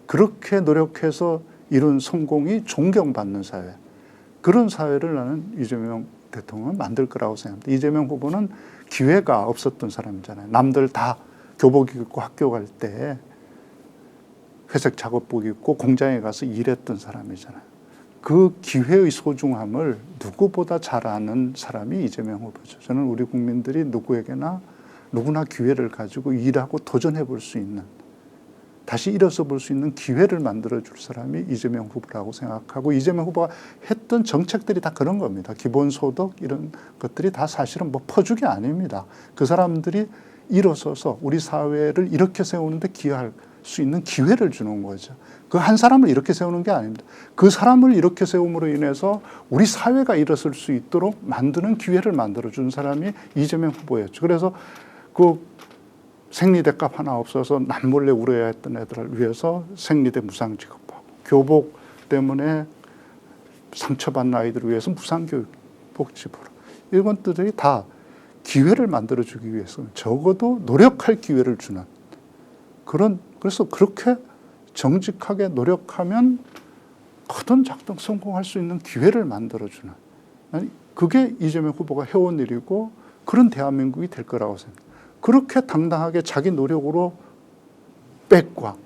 그렇게 노력해서 이룬 성공이 존경받는 사회. 그런 사회를 나는 이재명 대통령은 만들 거라고 생각합니다. 이재명 후보는 기회가 없었던 사람이잖아요. 남들 다 교복 입고 학교 갈 때 회색 작업복 입고 공장에 가서 일했던 사람이잖아요. 그 기회의 소중함을 누구보다 잘 아는 사람이 이재명 후보죠. 저는 우리 국민들이 누구나 기회를 가지고 일하고 도전해 볼 수 있는, 다시 일어서 볼 수 있는 기회를 만들어 줄 사람이 이재명 후보라고 생각하고, 이재명 후보가 했던 정책들이 다 그런 겁니다. 기본소득 이런 것들이 다 사실은 뭐 퍼주기 아닙니다. 그 사람들이 일어서서 우리 사회를 이렇게 세우는데 기여할 수 있는 기회를 주는 거죠. 그 한 사람을 이렇게 세우는 게 아닙니다. 그 사람을 이렇게 세움으로 인해서 우리 사회가 일어설 수 있도록 만드는 기회를 만들어 준 사람이 이재명 후보였죠. 그래서 그 생리대 값 하나 없어서 남몰래 울어야 했던 애들을 위해서 생리대 무상 지급하고, 교복 때문에 상처받는 아이들을 위해서 무상교육 복지부로, 이런 것들이 다 기회를 만들어주기 위해서 적어도 노력할 기회를 주는 그래서 그렇게 정직하게 노력하면 크든 작든 성공할 수 있는 기회를 만들어주는, 그게 이재명 후보가 해온 일이고 그런 대한민국이 될 거라고 생각합니다. 그렇게 당당하게 자기 노력으로 백과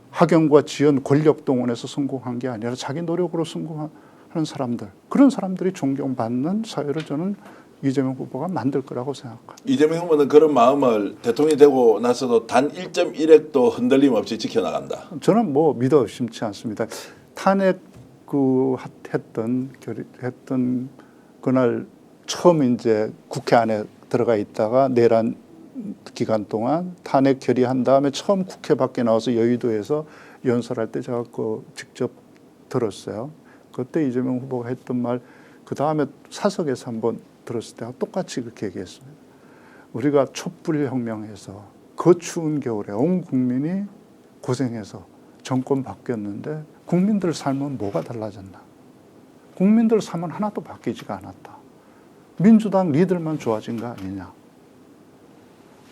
학연과 지연 권력 동원해서 성공한 게 아니라 자기 노력으로 성공하는 사람들, 그런 사람들이 존경받는 사회를 저는 이재명 후보가 만들 거라고 생각합니다. 이재명 후보는 그런 마음을 대통령이 되고 나서도 단 1.1핵도 흔들림 없이 지켜나간다. 저는 뭐 믿어 심지 않습니다. 탄핵 했던 그날 처음 이제 국회 안에 들어가 있다가 내란 기간 동안 탄핵 결의한 다음에 처음 국회 밖에 나와서 여의도에서 연설할 때 제가 직접 들었어요. 그때 이재명 후보가 했던 말, 그 다음에 사석에서 한번 들었을 때와 똑같이 그렇게 얘기했습니다. 우리가 촛불혁명에서 그 추운 겨울에 온 국민이 고생해서 정권 바뀌었는데 국민들 삶은 뭐가 달라졌나? 국민들 삶은 하나도 바뀌지가 않았다. 민주당 리더만 좋아진 거 아니냐?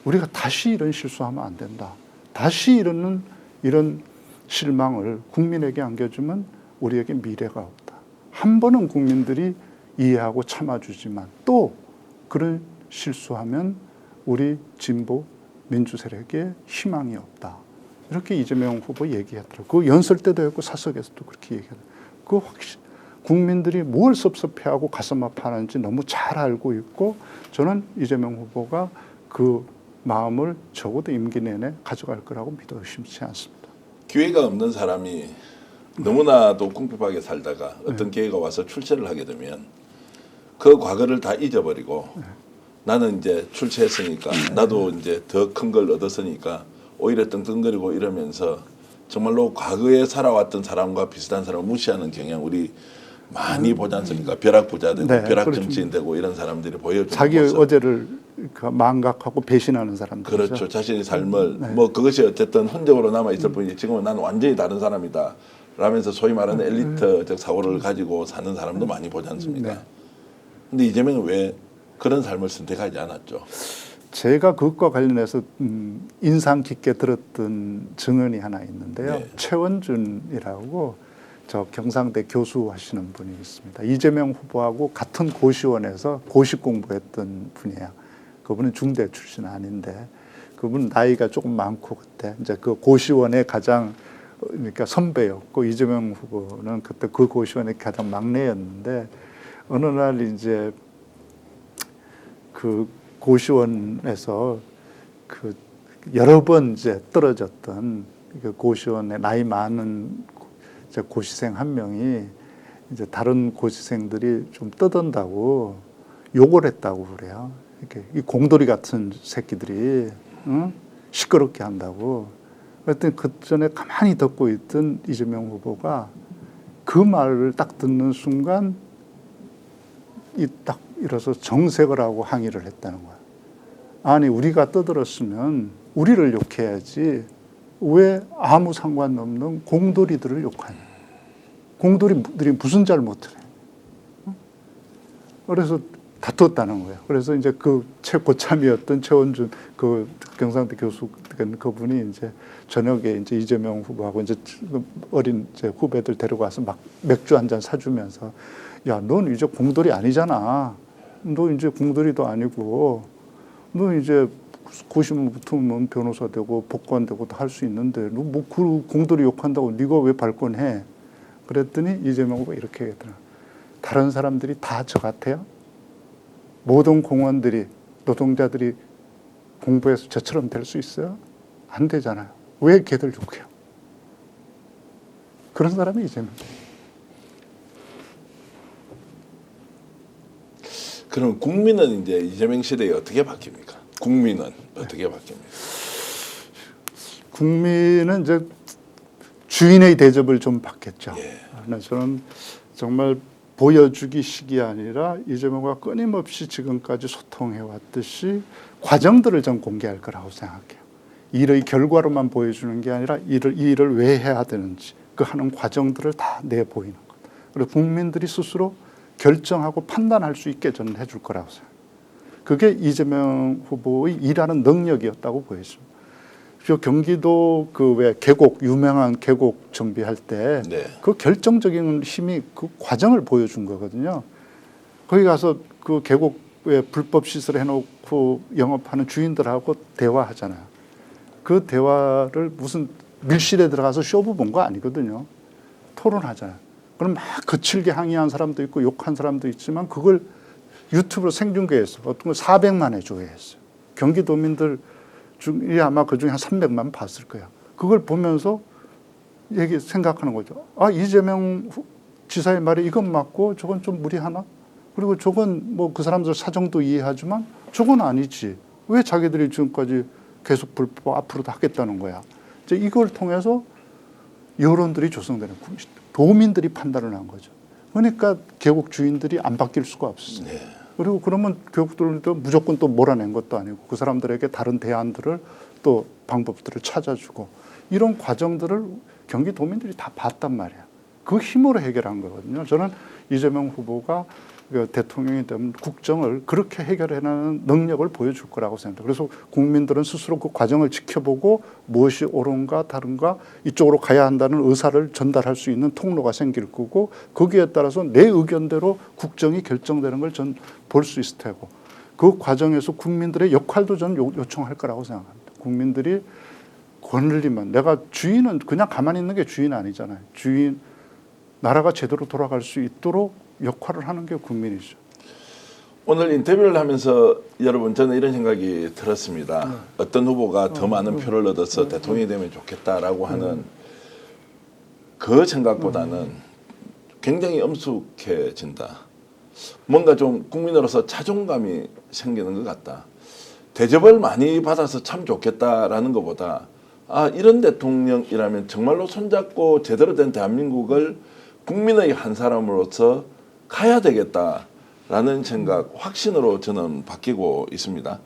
우리가 다시 이런 실수하면 안 된다. 다시 이런 실망을 국민에게 안겨주면 우리에게 미래가 없다. 한 번은 국민들이 이해하고 참아주지만 또 그런 실수하면 우리 진보 민주 세력에 희망이 없다. 이렇게 이재명 후보 얘기하더라고요. 그 연설 때도 했고 사석에서도 그렇게 얘기하더라고요. 국민들이 뭘 섭섭해하고 가슴 아파하는지 너무 잘 알고 있고, 저는 이재명 후보가 그 마음을 적어도 임기 내내 가져갈 거라고 믿어 의심치 않습니다. 기회가 없는 사람이 너무나도 궁핍하게 살다가 어떤 기회가 와서 출세를 하게 되면 그 과거를 다 잊어버리고 나는 이제 출세했으니까 나도 이제 더 큰 걸 얻었으니까 오히려 떵떵거리고 이러면서 정말로 과거에 살아왔던 사람과 비슷한 사람을 무시하는 경향 우리 많이 보지 않습니까? 벼락부자 되고 네, 벼락 그렇죠. 정치인 되고 이런 사람들이 보여주는 자기의 모습. 어제를 그 망각하고 배신하는 사람들이죠. 그렇죠. 자신의 삶을 뭐 그것이 어쨌든 흔적으로 남아 있을 뿐이지 지금은 나는 완전히 다른 사람이다. 라면서 소위 말하는 엘리트적 사고를 가지고 사는 사람도 많이 보지 않습니까? 네. 근데 이재명은 왜 그런 삶을 선택하지 않았죠? 제가 그것과 관련해서 인상 깊게 들었던 증언이 하나 있는데요. 네. 최원준이라고 저 경상대 교수 하시는 분이 있습니다. 이재명 후보하고 같은 고시원에서 고시 공부했던 분이에요. 그분은 중대 출신 아닌데 그분 나이가 조금 많고 그때 이제 그 고시원의 가장 그러니까 선배였고 이재명 후보는 그때 그 고시원의 가장 막내였는데 어느 날 이제 그 고시원에서 그 여러 번 이제 떨어졌던 그 고시원에 나이 많은 이제 고시생 한 명이 이제 다른 고시생들이 좀 떠든다고 욕을 했다고 그래요. 이렇게 이 공돌이 같은 새끼들이 응? 시끄럽게 한다고. 그랬더니 그 전에 가만히 듣고 있던 이재명 후보가 그 말을 딱 듣는 순간 이 딱 일어서 정색을 하고 항의를 했다는 거야. 아니 우리가 떠들었으면 우리를 욕해야지 왜 아무 상관없는 공돌이들을 욕하냐. 공돌이들이 무슨 잘못을 해. 그래서 다퉜다는 거예요. 그래서 이제 그 최고참이었던 최원준 그 경상대 교수 그분이 이제 저녁에 이제 이재명 후보하고 이제 어린 이제 후배들 데려가서 막 맥주 한 잔 사주면서 야, 넌 이제 공돌이 아니잖아. 너 이제 공돌이도 아니고 너 이제 고시만 붙으면 변호사 되고 법관 되고 다 할 수 있는데 너 뭐 그 공돌이 욕한다고 네가 왜 발권해? 그랬더니 이재명 후보가 이렇게 얘기했더라. 다른 사람들이 다 저 같아요? 모든 공무원들이 노동자들이 공부해서 저처럼 될 수 있어요? 안 되잖아요. 왜 걔들 욕해요? 그런 사람이 이재명. 그럼 국민은 이제 이재명 시대에 어떻게 바뀝니까? 국민은 어떻게 바뀝니까? 국민은 이제 주인의 대접을 좀 받겠죠. 예. 저는 정말 보여주기식이 아니라 이재명과 끊임없이 지금까지 소통해 왔듯이 과정들을 좀 공개할 거라고 생각해요. 일의 결과로만 보여주는 게 아니라 이 일을 왜 해야 되는지 그 하는 과정들을 다 내보이는 것. 그리고 국민들이 스스로 결정하고 판단할 수 있게 저는 해줄 거라고 생각해요. 그게 이재명 후보의 일하는 능력이었다고 보여집니다. 저 경기도 그 왜 계곡 유명한 계곡 정비할 때 그 결정적인 힘이 그 과정을 보여준 거거든요. 거기 가서 그 계곡에 불법 시설 해놓고 영업하는 주인들하고 대화하잖아요. 그 대화를 무슨 밀실에 들어가서 쇼부 본 거 아니거든요. 토론하잖아요. 그럼 막 거칠게 항의한 사람도 있고 욕한 사람도 있지만 그걸 유튜브로 생중계했어. 어떤 걸 400만에 조회했어요. 경기도민들 중에 아마 그중에 한 300만 봤을 거야. 그걸 보면서 생각하는 거죠. 아, 이재명 지사의 말이 이건 맞고 저건 좀 무리하나? 그리고 저건 뭐 그 사람들 사정도 이해하지만 저건 아니지. 왜 자기들이 지금까지 계속 불법 앞으로도 하겠다는 거야. 이제 이걸 통해서 여론들이 조성되는 도민들이 판단을 한 거죠. 그러니까 계곡 주인들이 안 바뀔 수가 없었어요. 네. 그리고 그러면 교육들도 무조건 또 몰아낸 것도 아니고 그 사람들에게 다른 대안들을 또 방법들을 찾아주고 이런 과정들을 경기도민들이 다 봤단 말이에요. 그 힘으로 해결한 거거든요. 저는 이재명 후보가 대통령이 되면 국정을 그렇게 해결해내는 능력을 보여줄 거라고 생각합니다. 그래서 국민들은 스스로 그 과정을 지켜보고 무엇이 옳은가 다른가 이쪽으로 가야 한다는 의사를 전달할 수 있는 통로가 생길 거고 거기에 따라서 내 의견대로 국정이 결정되는 걸 전 볼 수 있을 테고 그 과정에서 국민들의 역할도 전 요청할 거라고 생각합니다. 국민들이 권리만 내가 주인은 그냥 가만히 있는 게 주인 아니잖아요. 주인 나라가 제대로 돌아갈 수 있도록 역할을 하는 게 국민이죠. 오늘 인터뷰를 하면서 여러분 저는 이런 생각이 들었습니다. 어떤 후보가 더 많은 표를 얻어서 대통령이 되면 좋겠다라고 하는 그 생각보다는 굉장히 엄숙해진다. 뭔가 좀 국민으로서 자존감이 생기는 것 같다. 대접을 많이 받아서 참 좋겠다라는 것보다 아 이런 대통령이라면 정말로 손잡고 제대로 된 대한민국을 국민의 한 사람으로서 가야 되겠다라는 생각, 확신으로 저는 바뀌고 있습니다.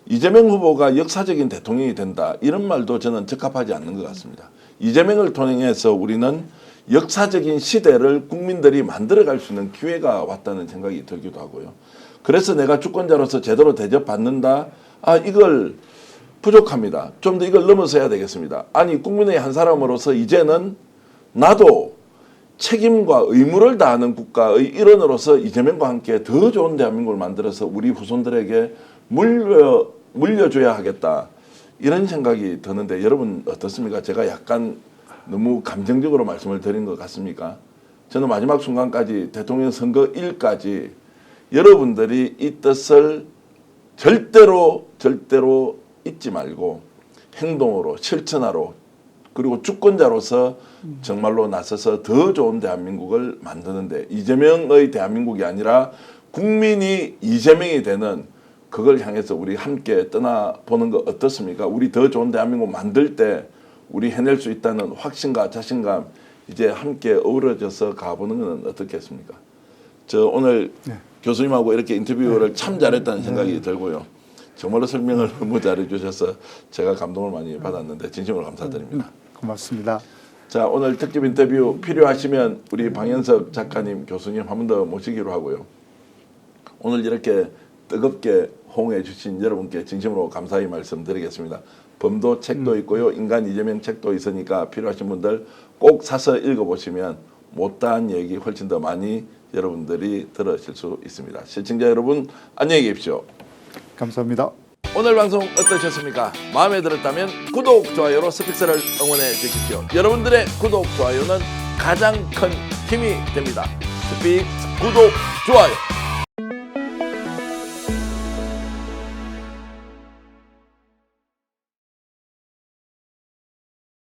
이재명 후보가 역사적인 대통령이 된다 이런 말도 저는 적합하지 않는 것 같습니다. 이재명을 통해서 우리는 역사적인 시대를 국민들이 만들어갈 수 있는 기회가 왔다는 생각이 들기도 하고요. 그래서 내가 주권자로서 제대로 대접받는다. 이걸 부족합니다. 좀 더 이걸 넘어서야 되겠습니다. 아니 국민의 한 사람으로서 이제는 나도 책임과 의무를 다하는 국가의 일원으로서 이재명과 함께 더 좋은 대한민국을 만들어서 우리 후손들에게 물려줘야 하겠다. 이런 생각이 드는데 여러분 어떻습니까? 제가 약간 너무 감정적으로 말씀을 드린 것 같습니까? 저는 마지막 순간까지 대통령 선거일까지 여러분들이 이 뜻을 절대로 잊지 말고 행동으로 실천하러 그리고 주권자로서 정말로 나서서 더 좋은 대한민국을 만드는데 이재명의 대한민국이 아니라 국민이 이재명이 되는 그걸 향해서 우리 함께 떠나보는 거 어떻습니까? 우리 더 좋은 대한민국 만들 때 우리 해낼 수 있다는 확신과 자신감 이제 함께 어우러져서 가보는 건 어떻겠습니까? 저 오늘 교수님하고 이렇게 인터뷰를 참 잘했다는 생각이 들고요. 정말로 설명을 너무 잘해주셔서 제가 감동을 많이 받았는데 진심으로 감사드립니다. 고맙습니다. 자, 오늘 특집 인터뷰 필요하시면 우리 방현석 작가님, 교수님 한 번 더 모시기로 하고요. 오늘 이렇게 뜨겁게 호응해 주신 여러분께 진심으로 감사의 말씀드리겠습니다. 범도 책도 있고요. 인간 이재명 책도 있으니까 필요하신 분들 꼭 사서 읽어보시면 못다한 얘기 훨씬 더 많이 여러분들이 들으실 수 있습니다. 시청자 여러분 안녕히 계십시오. 감사합니다. 오늘 방송 어떠셨습니까? 마음에 들었다면 구독, 좋아요로 스픽스를 응원해 주십시오. 여러분들의 구독, 좋아요는 가장 큰 힘이 됩니다. 스픽스 구독, 좋아요.